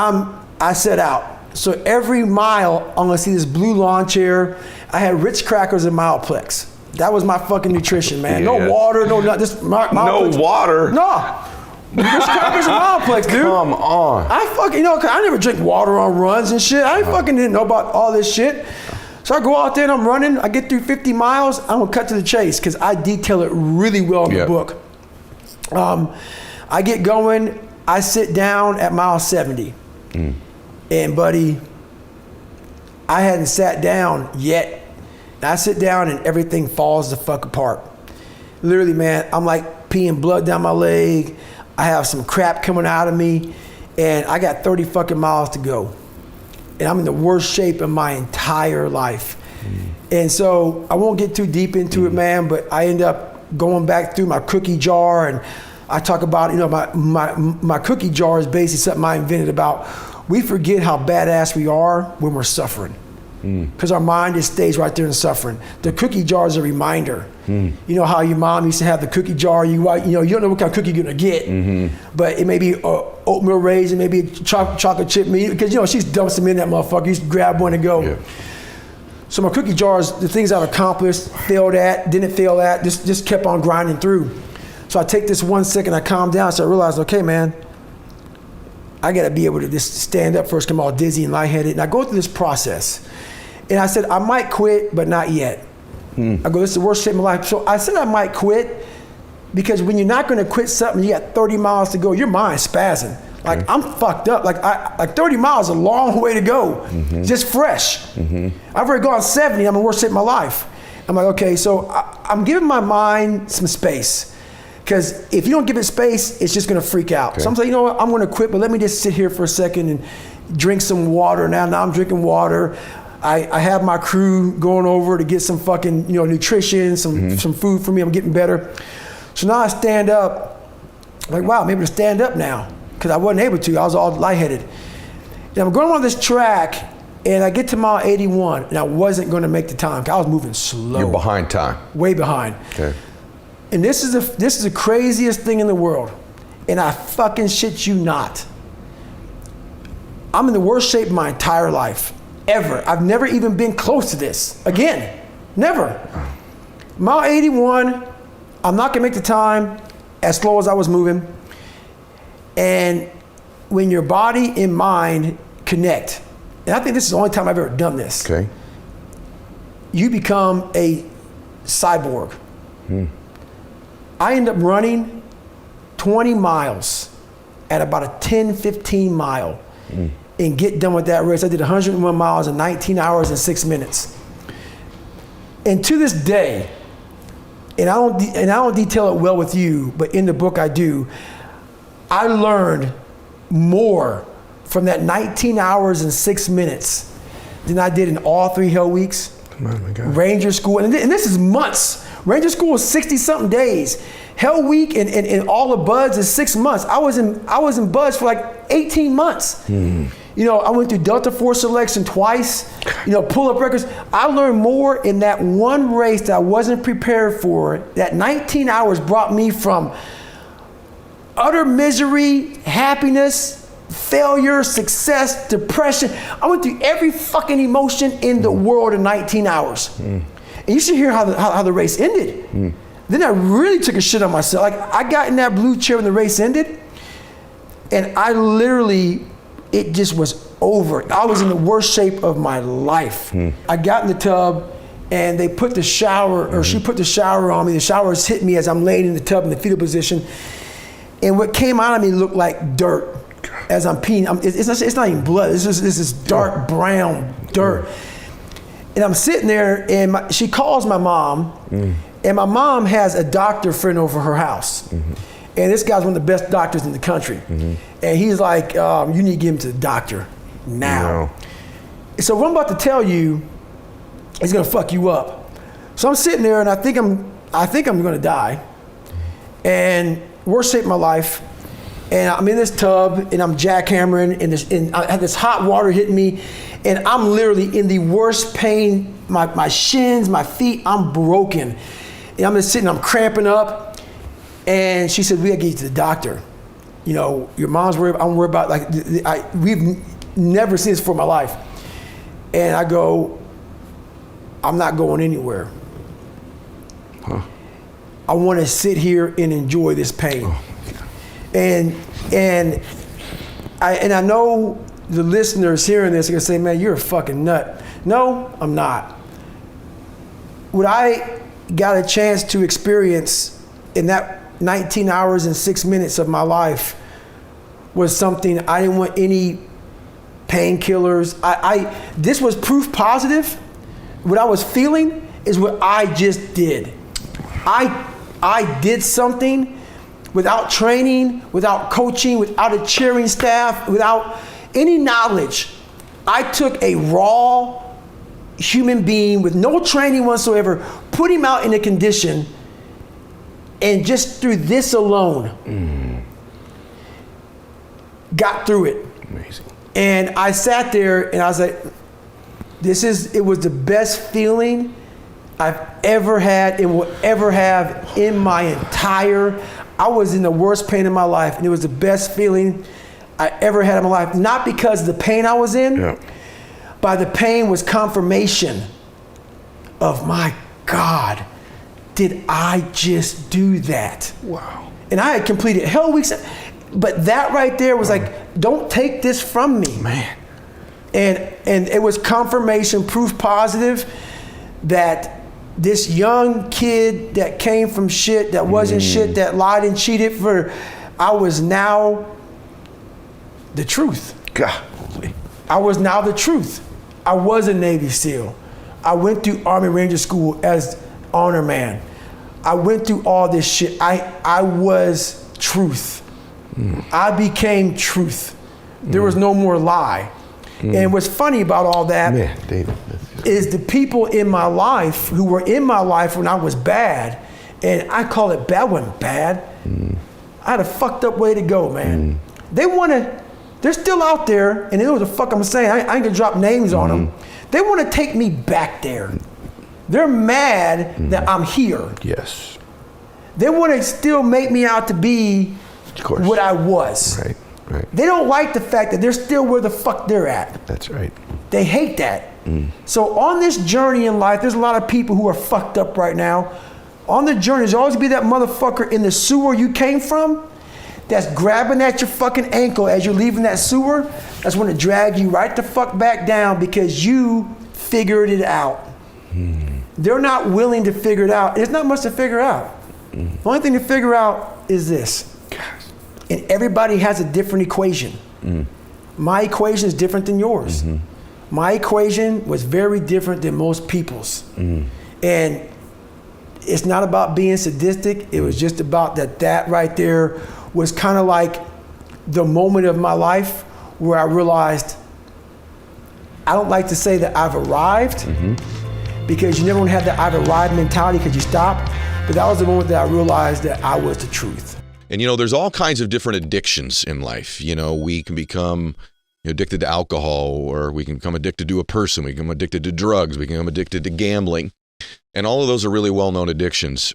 Speaker 5: I set out. So every mile, I'm gonna see this blue lawn chair. I had Ritz crackers and Mylett. That was my fucking nutrition, man. No water, no nothing. Just
Speaker 9: no water?
Speaker 5: No. Ritz crackers and Mylett, dude.
Speaker 9: Come on.
Speaker 5: I fucking, cause I never drink water on runs and shit. I fucking didn't know about all this shit. So I go out there and I'm running. I get through 50 miles. I'm gonna cut to the chase because I detail it really well in the book. I get going. I sit down at mile 70. And buddy, I hadn't sat down yet. I sit down and everything falls the fuck apart. Literally, man, I'm like peeing blood down my leg. I have some crap coming out of me, and I got 30 fucking miles to go. And I'm in the worst shape of my entire life. And so I won't get too deep into it, man, but I end up going back through my cookie jar, and I talk about, my cookie jar is basically something I invented about. We forget how badass we are when we're suffering. Because our mind just stays right there in suffering. The cookie jar is a reminder. You know how your mom used to have the cookie jar, you don't know what kind of cookie you're gonna get, but it may be oatmeal raisin, maybe chocolate chip meat, because she's dumps them in that motherfucker, you just grab one and go. So my cookie jars, the things I've accomplished, failed at, didn't fail at, just kept on grinding through. So I take this 1 second, I calm down, so I realize, okay man, I gotta be able to just stand up first, come all dizzy and lightheaded, and I go through this process. And I said, I might quit, but not yet. I go, this is the worst shit in my life. So I said I might quit because when you're not gonna quit something, you got 30 miles to go, your mind's spazzing. Like I'm fucked up. Like 30 miles is a long way to go, just fresh. I've already gone 70, I'm in the worst shape of my life. I'm like, okay, so I'm giving my mind some space. Because if you don't give it space, it's just gonna freak out. So I'm saying, you know what, I'm gonna quit, but let me just sit here for a second and drink some water. Now I'm drinking water. I have my crew going over to get some fucking, nutrition, some food for me. I'm getting better. So now I stand up, like, wow, I'm able to stand up now. Because I wasn't able to, I was all lightheaded. And I'm going on this track, and I get to mile 81, and I wasn't gonna make the time, because I was moving slow.
Speaker 9: You're behind time.
Speaker 5: Way behind.
Speaker 9: Okay.
Speaker 5: And this is the craziest thing in the world. And I fucking shit you not. I'm in the worst shape of my entire life. Ever. I've never even been close to this. Again, never. Mile 81, I'm not gonna make the time as slow as I was moving. And when your body and mind connect, and I think this is the only time I've ever done this, you become a cyborg. I end up running 20 miles at about a 10, 15 mile. And get done with that race. I did 101 miles in 19 hours and 6 minutes. And to this day, and I don't detail it well with you, but in the book I do. I learned more from that 19 hours and 6 minutes than I did in all 3 Hell Weeks.
Speaker 9: Oh my God.
Speaker 5: Ranger School, and this is months. Ranger School is 60-something days. Hell Week and all the buds is 6 months. I was in buds for like 18 months. You know, I went through Delta Force selection twice. You know, pull up records. I learned more in that one race that I wasn't prepared for. That 19 hours brought me from utter misery, happiness, failure, success, depression. I went through every fucking emotion in the world in 19 hours. And you should hear how the race ended. Then I really took a shit on myself. Like, I got in that blue chair when the race ended, and I literally, it just was over. I was in the worst shape of my life. I got in the tub, and they put the shower, or she put the shower on me. The showers hit me as I'm laying in the tub in the fetal position. And what came out of me looked like dirt as I'm peeing. It's not even blood. It's just this dark brown dirt. And I'm sitting there, and she calls my mom, and my mom has a doctor friend over her house. And this guy's one of the best doctors in the country. And he's like, you need to get him to the doctor now. So what I'm about to tell you is gonna fuck you up. So I'm sitting there, and I think I'm gonna die. And worst shape of my life. And I'm in this tub, and I'm jackhammering, and I have this hot water hitting me, and I'm literally in the worst pain. My shins, my feet, I'm broken. And I'm just sitting, I'm cramping up. And she said, we gotta get you to the doctor. You know, your mom's worried, I'm worried about, like, we've never seen this before in my life. And I go, I'm not going anywhere. I wanna sit here and enjoy this pain. And I know the listeners hearing this are gonna say, man, you're a fucking nut. No, I'm not. What I got a chance to experience in that 19 hours and 6 minutes of my life was something I didn't want any painkillers. This was proof positive. What I was feeling is what I just did. I did something without training, without coaching, without a cheering staff, without any knowledge. I took a raw human being with no training whatsoever, put him out in a condition, and just through this alone, got through it.
Speaker 9: Amazing.
Speaker 5: And I sat there and I was like, it was the best feeling I've ever had and will ever have in my entire, I was in the worst pain in my life, and it was the best feeling I ever had in my life. Not because of the pain I was in, but the pain was confirmation of, my God, did I just do that?
Speaker 9: Wow.
Speaker 5: And I had completed Hell Weeks, but that right there was like, don't take this from me.
Speaker 9: Man.
Speaker 5: And it was confirmation, proof positive that this young kid that came from shit, that wasn't shit, that lied and cheated I was now the truth.
Speaker 9: Golly.
Speaker 5: I was now the truth. I was a Navy SEAL. I went through Army Ranger School as honor man. I went through all this shit. I was truth. I became truth. There was no more lie. And what's funny about all that is the people in my life who were in my life when I was bad, and I call it bad, wasn't bad. I had a fucked up way to go, man. They're still out there, and they know what the fuck I'm saying. I ain't gonna drop names on them. They wanna take me back there. They're mad that I'm here.
Speaker 9: Yes.
Speaker 5: They wanna still make me out to be what I was.
Speaker 9: Right.
Speaker 5: They don't like the fact that they're still where the fuck they're at.
Speaker 9: That's right.
Speaker 5: They hate that. So on this journey in life, there's a lot of people who are fucked up right now. On the journey, there's always be that motherfucker in the sewer you came from that's grabbing at your fucking ankle as you're leaving that sewer. That's want to drag you right the fuck back down because you figured it out. They're not willing to figure it out. There's not much to figure out. The only thing to figure out is this. And everybody has a different equation. My equation is different than yours. My equation was very different than most people's. And it's not about being sadistic. It was just about that right there was kind of like the moment of my life where I realized, I don't like to say that I've arrived, because you never want to have that I've arrived mentality because you stop. But that was the moment that I realized that I was the truth.
Speaker 7: And, there's all kinds of different addictions in life. We can become addicted to alcohol, or we can become addicted to a person. We can become addicted to drugs. We can become addicted to gambling. And all of those are really well-known addictions.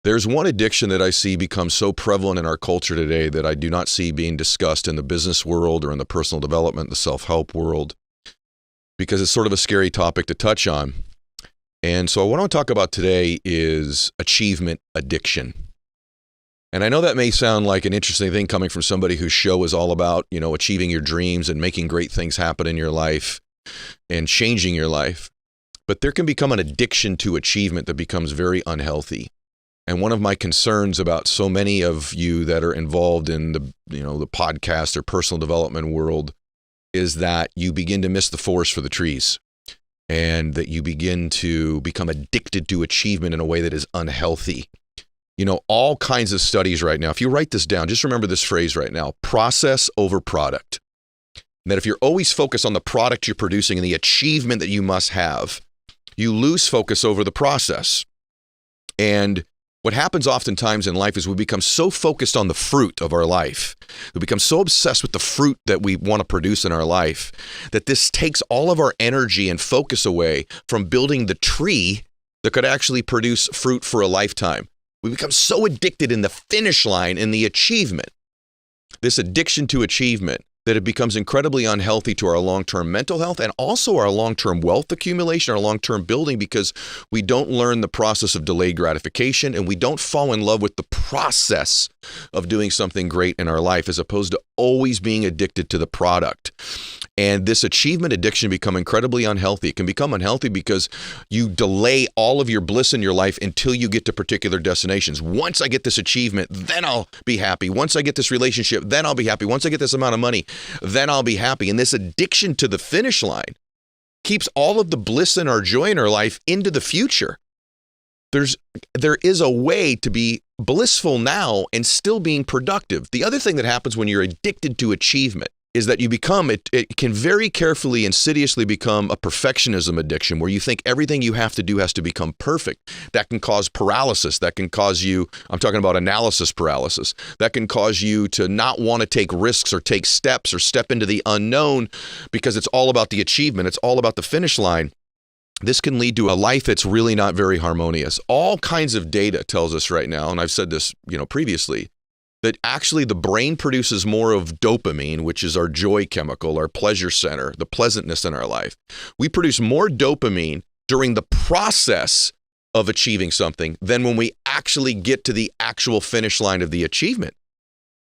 Speaker 7: There's one addiction that I see become so prevalent in our culture today that I do not see being discussed in the business world or in the personal development, the self-help world, because it's sort of a scary topic to touch on. And so what I want to talk about today is achievement addiction. And I know that may sound like an interesting thing coming from somebody whose show is all about, achieving your dreams and making great things happen in your life and changing your life. But there can become an addiction to achievement that becomes very unhealthy. And one of my concerns about so many of you that are involved in the podcast or personal development world is that you begin to miss the forest for the trees, and that you begin to become addicted to achievement in a way that is unhealthy. All kinds of studies right now, if you write this down, just remember this phrase right now: process over product. And that if you're always focused on the product you're producing and the achievement that you must have, you lose focus over the process. And what happens oftentimes in life is we become so focused on the fruit of our life. We become so obsessed with the fruit that we want to produce in our life that this takes all of our energy and focus away from building the tree that could actually produce fruit for a lifetime. We become so addicted in the finish line, in the achievement, this addiction to achievement, that it becomes incredibly unhealthy to our long-term mental health and also our long-term wealth accumulation, our long-term building, because we don't learn the process of delayed gratification and we don't fall in love with the process of doing something great in our life, as opposed to always being addicted to the product. And this achievement addiction become incredibly unhealthy. It can become unhealthy because you delay all of your bliss in your life until you get to particular destinations. Once I get this achievement, then I'll be happy. Once I get this relationship, then I'll be happy. Once I get this amount of money, then I'll be happy. And this addiction to the finish line keeps all of the bliss and our joy in our life into the future. There is a way to be blissful now and still being productive. The other thing that happens when you're addicted to achievement is that you become, it can very carefully, insidiously become a perfectionism addiction where you think everything you have to do has to become perfect. That can cause paralysis. That can cause you, I'm talking about analysis paralysis. That can cause you to not want to take risks or take steps or step into the unknown because it's all about the achievement. It's all about the finish line. This can lead to a life that's really not very harmonious. All kinds of data tells us right now, and I've said this, previously, that actually the brain produces more of dopamine, which is our joy chemical, our pleasure center, the pleasantness in our life. We produce more dopamine during the process of achieving something than when we actually get to the actual finish line of the achievement.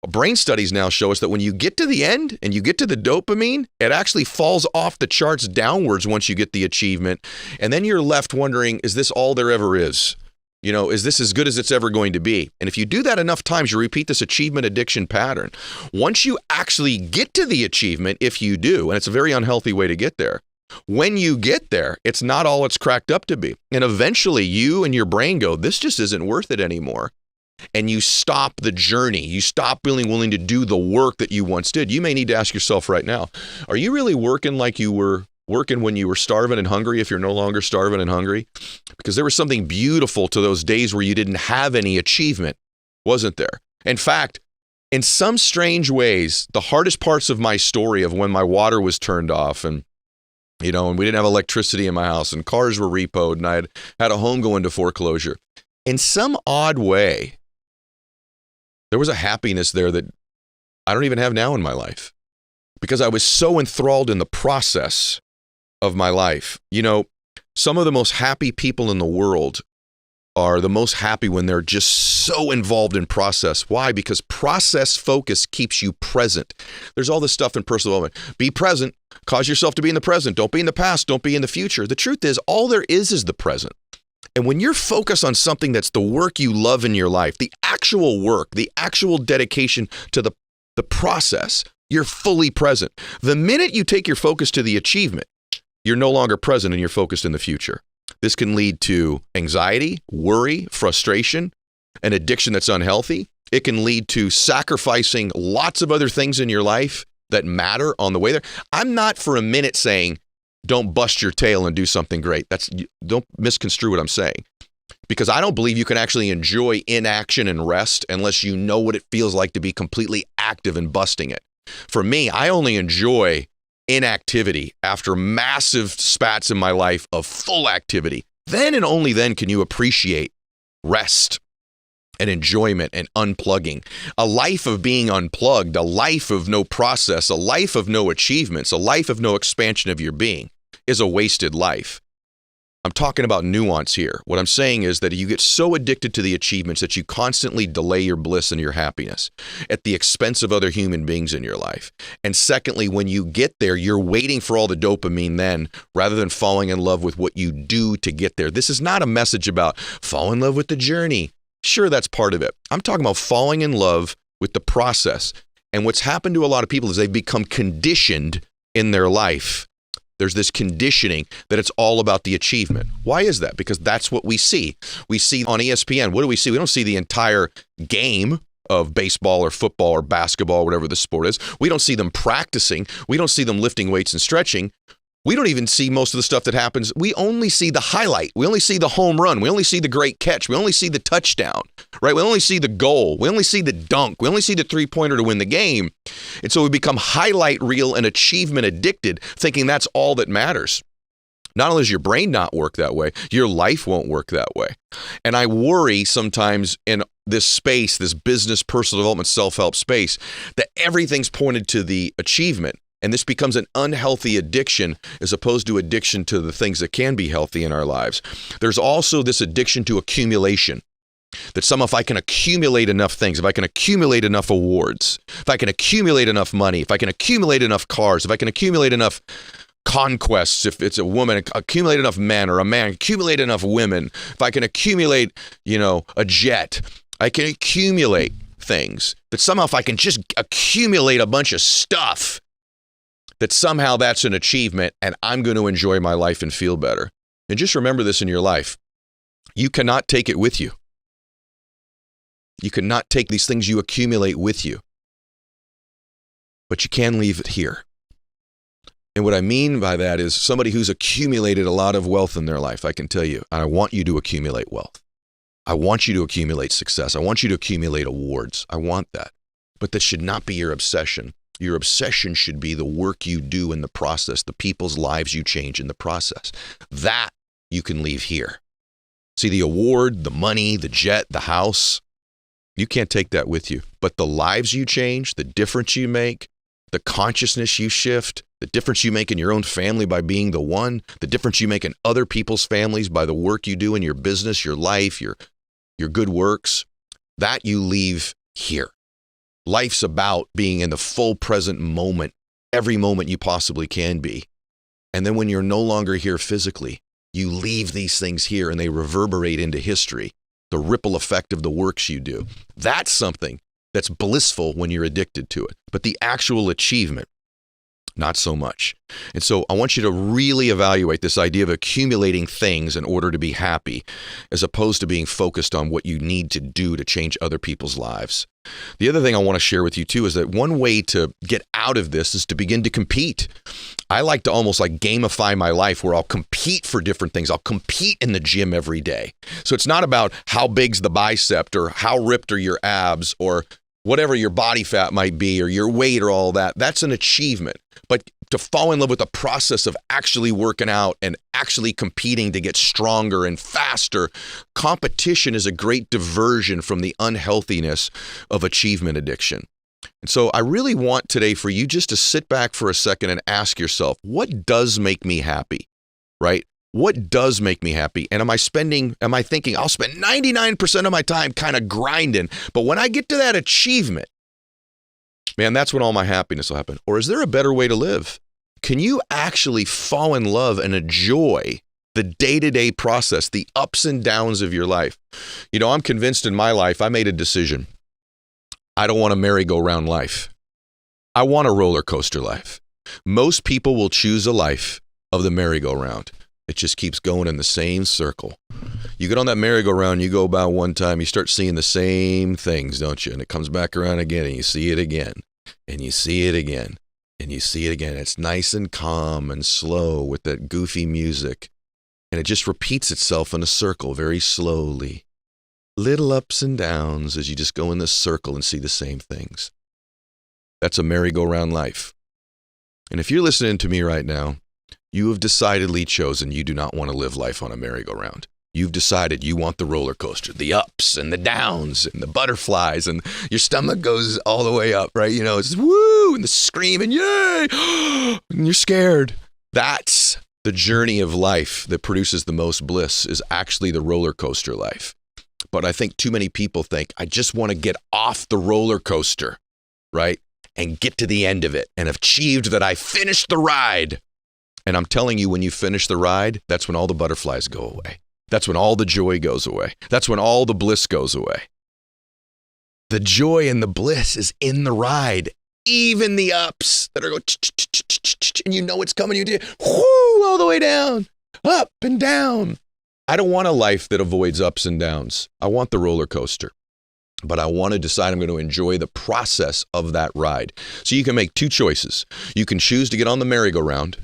Speaker 7: Brain studies now show us that when you get to the end and you get to the dopamine, it actually falls off the charts downwards once you get the achievement. And then you're left wondering, is this all there ever is? Is this as good as it's ever going to be? And if you do that enough times, you repeat this achievement addiction pattern. Once you actually get to the achievement, if you do, and it's a very unhealthy way to get there, when you get there, it's not all it's cracked up to be. And eventually you and your brain go, this just isn't worth it anymore. And you stop the journey. You stop being willing to do the work that you once did. You may need to ask yourself right now, are you really working like you were working when you were starving and hungry if you're no longer starving and hungry? Because there was something beautiful to those days where you didn't have any achievement, wasn't there? In fact, in some strange ways, the hardest parts of my story of when my water was turned off and and we didn't have electricity in my house and cars were repoed and I had a home go into foreclosure. In some odd way, there was a happiness there that I don't even have now in my life because I was so enthralled in the process of my life. Some of the most happy people in the world are the most happy when they're just so involved in process. Why? Because process focus keeps you present. There's all this stuff in personal development. Be present. Cause yourself to be in the present. Don't be in the past. Don't be in the future. The truth is, all there is the present. And when you're focused on something that's the work you love in your life, the actual work, the actual dedication to the process, you're fully present. The minute you take your focus to the achievement, you're no longer present and you're focused in the future. This can lead to anxiety, worry, frustration, an addiction that's unhealthy. It can lead to sacrificing lots of other things in your life that matter on the way there. I'm not for a minute saying, don't bust your tail and do something great. Don't misconstrue what I'm saying. Because I don't believe you can actually enjoy inaction and rest unless you know what it feels like to be completely active and busting it. For me, I only enjoy inactivity after massive spats in my life of full activity. Then and only then can you appreciate rest and enjoyment and unplugging. A life of being unplugged, a life of no process, a life of no achievements, a life of no expansion of your being is a wasted life. I'm talking about nuance here. What I'm saying is that you get so addicted to the achievements that you constantly delay your bliss and your happiness at the expense of other human beings in your life. And secondly, when you get there, you're waiting for all the dopamine then, rather than falling in love with what you do to get there. This is not a message about fall in love with the journey. Sure, that's part of it. I'm talking about falling in love with the process. And what's happened to a lot of people is they've become conditioned in their life. There's this conditioning that it's all about the achievement. Why is that? Because that's what we see. We see on ESPN, what do we see? We don't see the entire game of baseball or football or basketball, whatever the sport is. We don't see them practicing. We don't see them lifting weights and stretching. We don't even see most of the stuff that happens. We only see the highlight. We only see the home run. We only see the great catch. We only see the touchdown, right? We only see the goal. We only see the dunk. We only see the three-pointer to win the game. And so we become highlight reel and achievement addicted, thinking that's all that matters. Not only does your brain not work that way, your life won't work that way. And I worry sometimes in this space, this business, personal development, self-help space, that everything's pointed to the achievement. And this becomes an unhealthy addiction as opposed to addiction to the things that can be healthy in our lives. There's also this addiction to accumulation. That somehow if I can accumulate enough things, if I can accumulate enough awards, if I can accumulate enough money, if I can accumulate enough cars, if I can accumulate enough conquests, if it's a woman, accumulate enough men, or a man, accumulate enough women, if I can accumulate, a jet, I can accumulate things. That somehow if I can just accumulate a bunch of stuff, that somehow that's an achievement and I'm going to enjoy my life and feel better. And just remember this in your life. You cannot take it with you. You cannot take these things you accumulate with you. But you can leave it here. And what I mean by that is somebody who's accumulated a lot of wealth in their life, I can tell you, I want you to accumulate wealth. I want you to accumulate success. I want you to accumulate awards. I want that. But this should not be your obsession. Your obsession should be the work you do in the process, the people's lives you change in the process. That you can leave here. See, the award, the money, the jet, the house, you can't take that with you. But the lives you change, the difference you make, the consciousness you shift, the difference you make in your own family by being the one, the difference you make in other people's families by the work you do in your business, your life, your good works, that you leave here. Life's about being in the full present moment, every moment you possibly can be. And then when you're no longer here physically, you leave these things here and they reverberate into history, the ripple effect of the works you do. That's something that's blissful when you're addicted to it. But the actual achievement, not so much. And so I want you to really evaluate this idea of accumulating things in order to be happy, as opposed to being focused on what you need to do to change other people's lives. The other thing I want to share with you too is that one way to get out of this is to begin to compete. I like to almost like gamify my life where I'll compete for different things. I'll compete in the gym every day. So it's not about how big's the bicep or how ripped are your abs or whatever your body fat might be or your weight or all that. That's an achievement. But to fall in love with the process of actually working out and actually competing to get stronger and faster, competition is a great diversion from the unhealthiness of achievement addiction. And so I really want today for you just to sit back for a second and ask yourself, what does make me happy, right? What does make me happy? And am I thinking I'll spend 99% of my time kind of grinding, but when I get to that achievement, man, that's when all my happiness will happen. Or is there a better way to live? Can you actually fall in love and enjoy the day-to-day process, the ups and downs of your life? I'm convinced in my life, I made a decision. I don't want a merry-go-round life. I want a roller coaster life. Most people will choose a life of the merry-go-round. It just keeps going in the same circle. You get on that merry-go-round, you go about one time, you start seeing the same things, don't you? And it comes back around again, and you see it again, and you see it again, and you see it again. It's nice and calm and slow with that goofy music, and it just repeats itself in a circle very slowly. Little ups and downs as you just go in this circle and see the same things. That's a merry-go-round life. And if you're listening to me right now, you have decidedly chosen you do not want to live life on a merry-go-round. You've decided you want the roller coaster, the ups and the downs and the butterflies, and your stomach goes all the way up, right? You know, it's woo, and the scream and yay, and you're scared. That's the journey of life that produces the most bliss, is actually the roller coaster life. But I think too many people think, I just want to get off the roller coaster, right? And get to the end of it and have achieved that I finished the ride. And I'm telling you, when you finish the ride, that's when all the butterflies go away. That's when all the joy goes away. That's when all the bliss goes away. The joy and the bliss is in the ride. Even the ups that are going, and you know it's coming, you do, whoo, all the way down, up and down. I don't want a life that avoids ups and downs. I want the roller coaster. But I want to decide I'm going to enjoy the process of that ride. So you can make two choices. You can choose to get on the merry-go-round.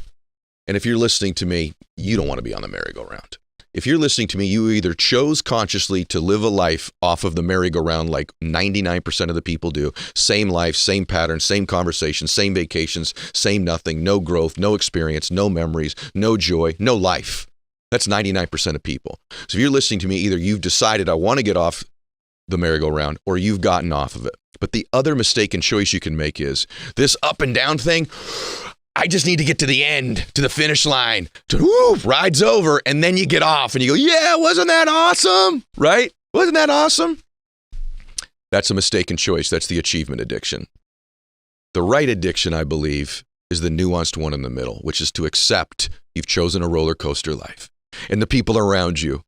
Speaker 7: And if you're listening to me, you don't want to be on the merry-go-round. If you're listening to me, you either chose consciously to live a life off of the merry-go-round like 99% of the people do. Same life, same pattern, same conversations, same vacations, same nothing, no growth, no experience, no memories, no joy, no life. That's 99% of people. So if you're listening to me, either you've decided I want to get off the merry-go-round or you've gotten off of it. But the other mistaken choice you can make is this up and down thing. I just need to get to the end, to the finish line, to whoo, ride's over, and then you get off and you go, yeah, wasn't that awesome? Right? Wasn't that awesome? That's a mistaken choice. That's the achievement addiction. The right addiction, I believe, is the nuanced one in the middle, which is to accept you've chosen a roller coaster life. And the people around you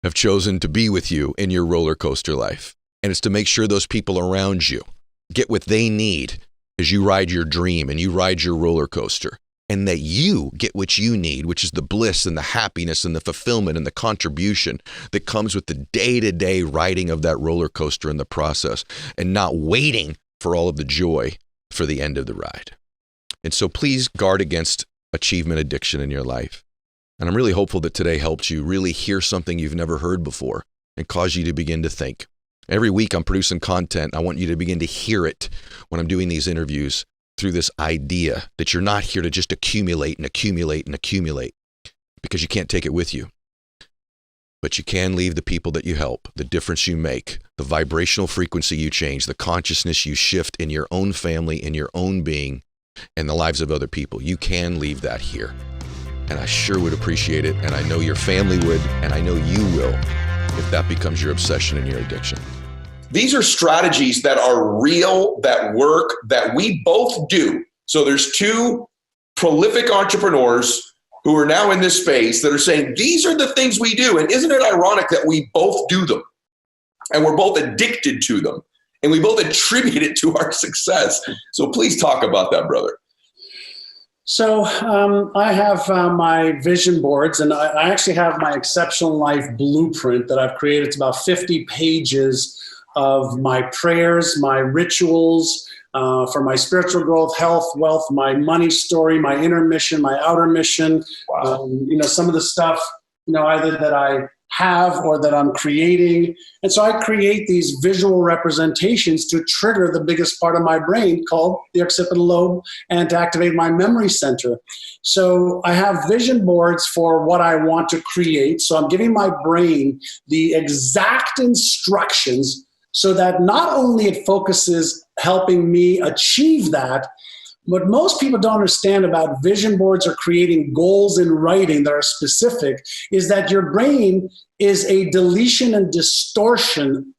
Speaker 7: have chosen to be with you in your roller coaster life. And it's to make sure those people around you get what they need as you ride your dream and you ride your roller coaster, and that you get what you need, which is the bliss and the happiness and the fulfillment and the contribution that comes with the day-to-day riding of that roller coaster in the process, and not waiting for all of the joy for the end of the ride. And so please guard against achievement addiction in your life. And I'm really hopeful that today helped you really hear something you've never heard before and cause you to begin to think. Every week I'm producing content. I want you to begin to hear it when I'm doing these interviews through this idea that you're not here to just accumulate and accumulate and accumulate, because you can't take it with you. But you can leave the people that you help, the difference you make, the vibrational frequency you change, the consciousness you shift in your own family, in your own being, and the lives of other people. You can leave that here. And I sure would appreciate it. And I know your family would, and I know you will, if that becomes your obsession and your addiction.
Speaker 3: These are strategies that are real, that work, that we both do. So there's two prolific entrepreneurs who are now in this space that are saying, these are the things we do. And isn't it ironic that we both do them? And we're both addicted to them. And we both attribute it to our success. So please talk about that, brother.
Speaker 6: So I have my vision boards, and I actually have my exceptional life blueprint that I've created. It's about 50 pages of my prayers, my rituals for my spiritual growth, health, wealth, my money story, my inner mission, my outer mission.
Speaker 3: Wow.
Speaker 6: Some of the stuff, either that I have or that I'm creating. And so I create these visual representations to trigger the biggest part of my brain called the occipital lobe and to activate my memory center. So I have vision boards for what I want to create. So I'm giving my brain the exact instructions so that not only it focuses helping me achieve that, what most people don't understand about vision boards or creating goals in writing that are specific is that your brain is a deletion and distortion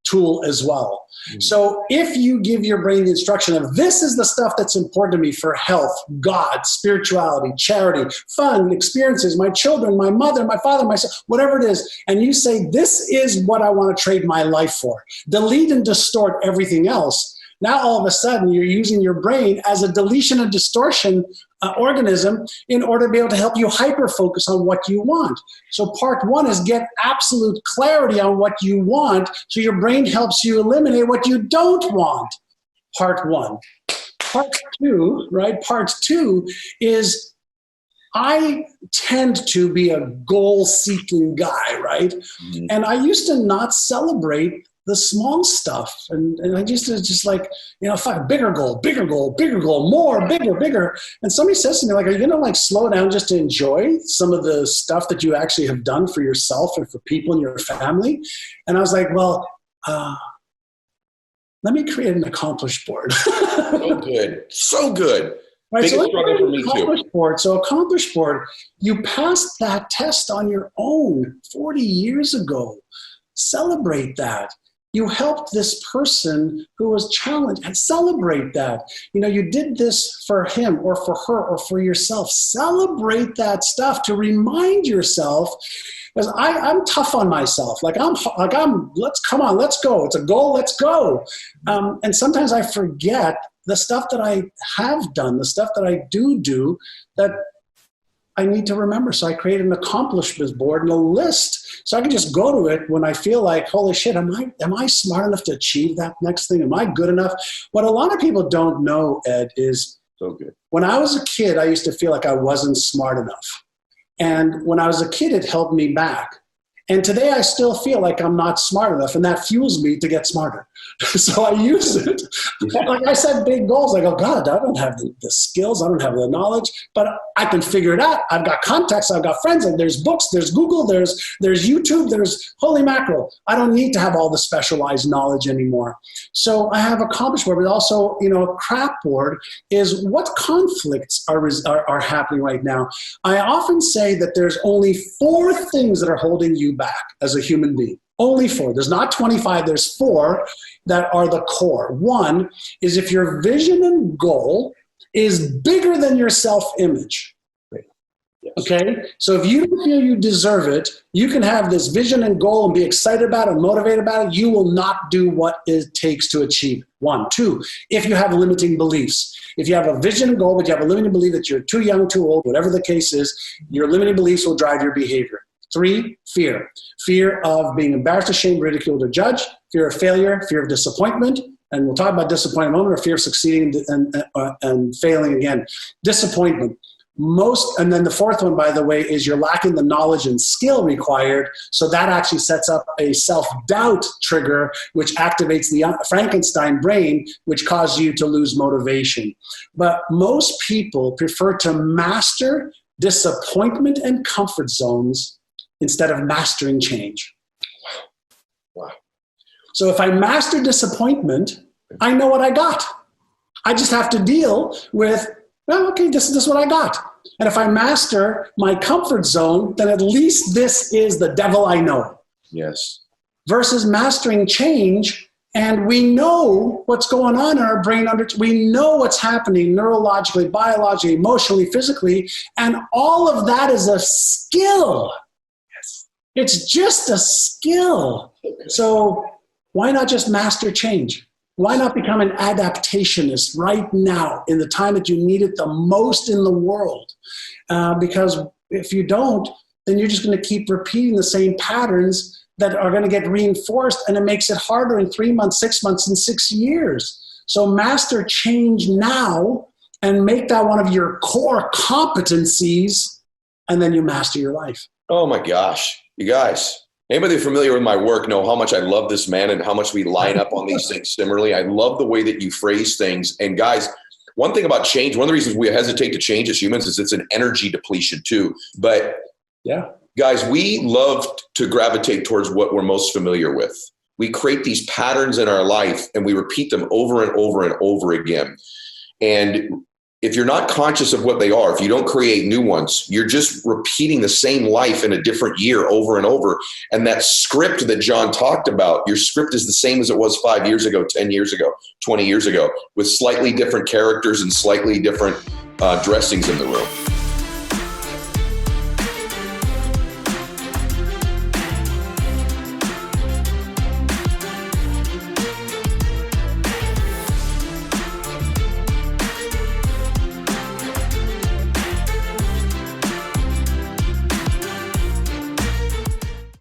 Speaker 6: tool as well. So if you give your brain the instruction of this is the stuff that's important to me for health, God, spirituality, charity, fun, experiences, my children, my mother, my father, myself, whatever it is, and you say this is what I want to trade my life for, delete and distort everything else, Now, all of a sudden, you're using your brain as a deletion and distortion organism in order to be able to help you hyper-focus on what you want. So part one is get absolute clarity on what you want, so your brain helps you eliminate what you don't want. Part one. Part two, right? Part two is I tend to be a goal-seeking guy, right? Mm-hmm. And I used to not celebrate the small stuff. And I used to just like, fuck, bigger goal, more, bigger. And somebody says to me, like, are you going to like slow down just to enjoy some of the stuff that you actually have done for yourself and for people in your family? And I was like, well, let me create an accomplish board.
Speaker 3: So good.
Speaker 6: Right,
Speaker 3: Biggest struggle for me too.
Speaker 6: Accomplish board, you passed that test on your own 40 years ago. Celebrate that. You helped this person who was challenged, and celebrate that. You did this for him or for her or for yourself. Celebrate that stuff to remind yourself, because I'm tough on myself. Let's go. It's a goal. Let's go. And sometimes I forget the stuff that I have done, the stuff that I do that I need to remember. So I create an accomplishments board and a list so I can just go to it when I feel like, holy shit, am I smart enough to achieve that next thing? Am I good enough? What a lot of people don't know, Ed, is
Speaker 3: so good.
Speaker 6: When I was a kid, I used to feel like I wasn't smart enough. And when I was a kid, it held me back. And today I still feel like I'm not smart enough, and that fuels me to get smarter. So I use it. Like I set big goals. I go, God, I don't have the skills. I don't have the knowledge, but I can figure it out. I've got contacts. I've got friends. And there's books. There's Google. There's YouTube. There's holy mackerel. I don't need to have all the specialized knowledge anymore. So I have a accomplishment board, but also, a crap board is what conflicts are happening right now. I often say that there's only 4 things that are holding you back as a human being. Only 4. There's not 25. There's 4 that are the core. 1 is if your vision and goal is bigger than your self-image. Yes. Okay? So if you feel you deserve it, you can have this vision and goal and be excited about it and motivated about it. You will not do what it takes to achieve it. 1. 2, if you have limiting beliefs. If you have a vision and goal, but you have a limiting belief that you're too young, too old, whatever the case is, your limiting beliefs will drive your behavior. 3, fear. Fear of being embarrassed, ashamed, ridiculed, or judged. Fear of failure. Fear of disappointment. And we'll talk about disappointment in a moment, or fear of succeeding and failing again. Disappointment. And then the 4th one, by the way, is you're lacking the knowledge and skill required. So that actually sets up a self-doubt trigger, which activates the Frankenstein brain, which causes you to lose motivation. But most people prefer to master disappointment and comfort zones instead of mastering change.
Speaker 3: Wow.
Speaker 6: So if I master disappointment, I know what I got. I just have to deal with, well, okay, this is what I got. And if I master my comfort zone, then at least this is the devil I know.
Speaker 3: Yes.
Speaker 6: Versus mastering change, and we know what's going on in our brain. We know what's happening neurologically, biologically, emotionally, physically, and all of that is a skill. Yes. It's just a skill. So why not just master change? Why not become an adaptationist right now in the time that you need it the most in the world? Because if you don't, then you're just going to keep repeating the same patterns that are going to get reinforced, and it makes it harder in 3 months, 6 months, and 6 years. So master change now and make that one of your core competencies, and then you master your life.
Speaker 3: Oh my gosh. You guys, anybody familiar with my work know how much I love this man and how much we line up on these things similarly. I love the way that you phrase things. And guys, one thing about change, one of the reasons we hesitate to change as humans is it's an energy depletion too. But
Speaker 6: yeah,
Speaker 3: guys, we love to gravitate towards what we're most familiar with. We create these patterns in our life and we repeat them over and over and over again. And if you're not conscious of what they are, if you don't create new ones, you're just repeating the same life in a different year over and over. And that script that John talked about, your script is the same as it was 5 years ago, 10 years ago, 20 years ago, with slightly different characters and slightly different dressings in the room.